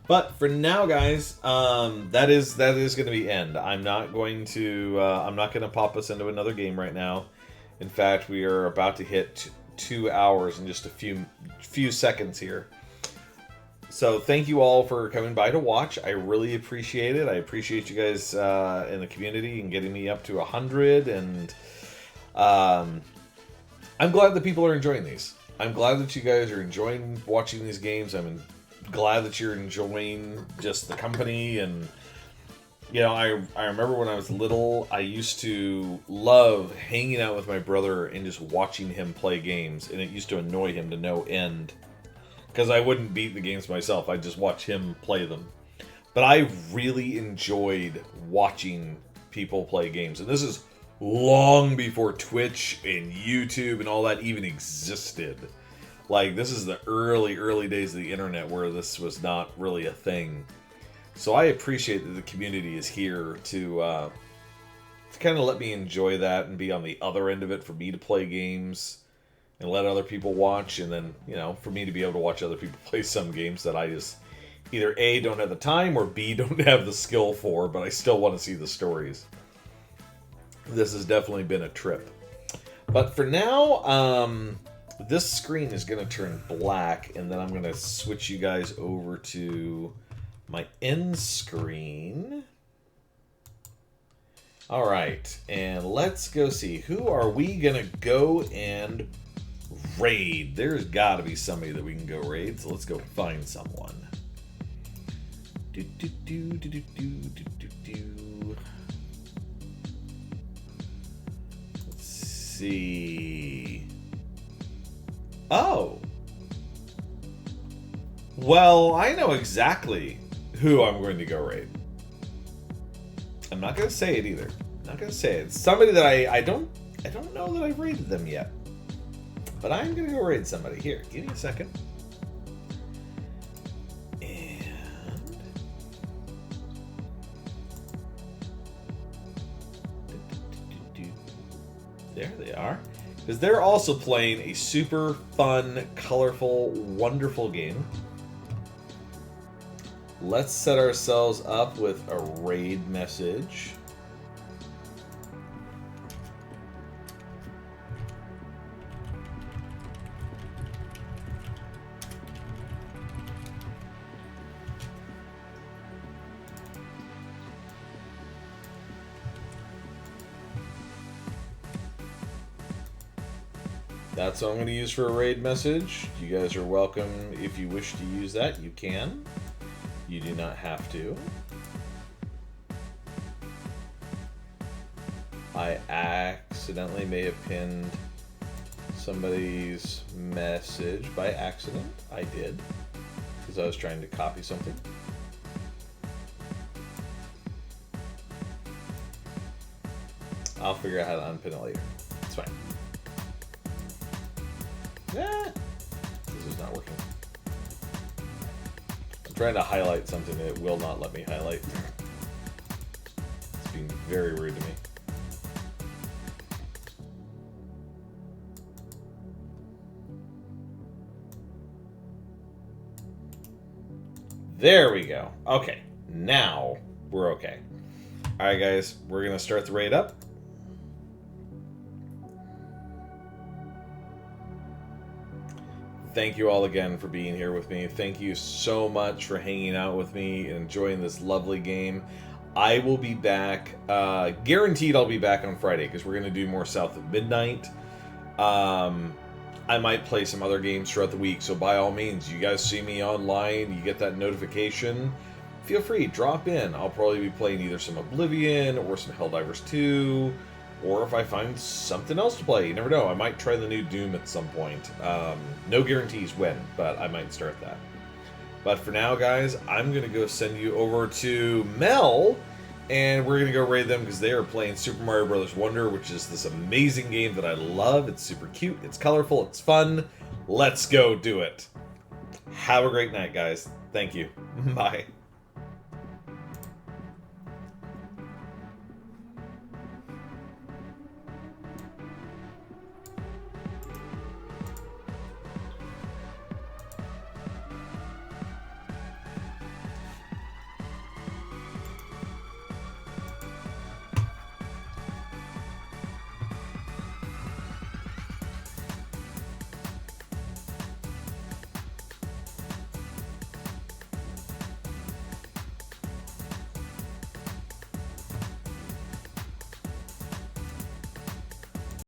But for now, guys, that is going to be end. I'm not going to pop us into another game right now. In fact, we are about to hit 2 hours in just a few seconds here. So thank you all for coming by to watch. I really appreciate it. I appreciate you guys in the community and getting me up to 100. And I'm glad that people are enjoying these. I'm glad that you guys are enjoying watching these games. I'm glad that you're enjoying just the company. And you know, I remember when I was little, I used to love hanging out with my brother and just watching him play games, and it used to annoy him to no end because I wouldn't beat the games myself. I'd just watch him play them. But I really enjoyed watching people play games, and this is long before Twitch and YouTube and all that even existed. Like, this is the early days of the internet where this was not really a thing. So I appreciate that the community is here to kind of let me enjoy that and be on the other end of it, for me to play games and let other people watch, and then, you know, for me to be able to watch other people play some games that I just either A, don't have the time, or B, don't have the skill for, but I still want to see the stories. This has definitely been a trip. But for now, this screen is going to turn black, and then I'm going to switch you guys over to my end screen. All right, and let's go see. Who are we going to go and raid? There's got to be somebody that we can go raid, so let's go find someone. Let's see. Oh. Well, I know exactly who I'm going to go raid. I'm not going to say it either. I'm not going to say it. It's somebody that I don't know that I've raided them yet. But I'm going to go raid somebody. Here, give me a second. And there they are. Because they're also playing a super fun, colorful, wonderful game. Let's set ourselves up with a raid message. That's what I'm going to use for a raid message. You guys are welcome. If you wish to use that, you can. You do not have to. I accidentally may have pinned somebody's message by accident. I did, because I was trying to copy something. I'll figure out how to unpin it later. It's fine. Ah, this is not working. I'm trying to highlight something that it will not let me highlight. It's being very rude to me. There we go. Okay. Now, we're okay. Alright, guys. We're going to start the raid up. Thank you all again for being here with me. Thank you so much for hanging out with me and enjoying this lovely game. I will be back, guaranteed I'll be back on Friday, because we're going to do more South of Midnight. I might play some other games throughout the week, so by all means, you guys see me online, you get that notification, feel free, drop in. I'll probably be playing either some Oblivion, or some Helldivers 2, or if I find something else to play, you never know, I might try the new Doom at some point. No guarantees when, but I might start that. But for now, guys, I'm going to go send you over to Mel, and we're going to go raid them because they are playing Super Mario Bros. Wonder, which is this amazing game that I love. It's super cute, it's colorful, it's fun. Let's go do it. Have a great night, guys. Thank you. Bye.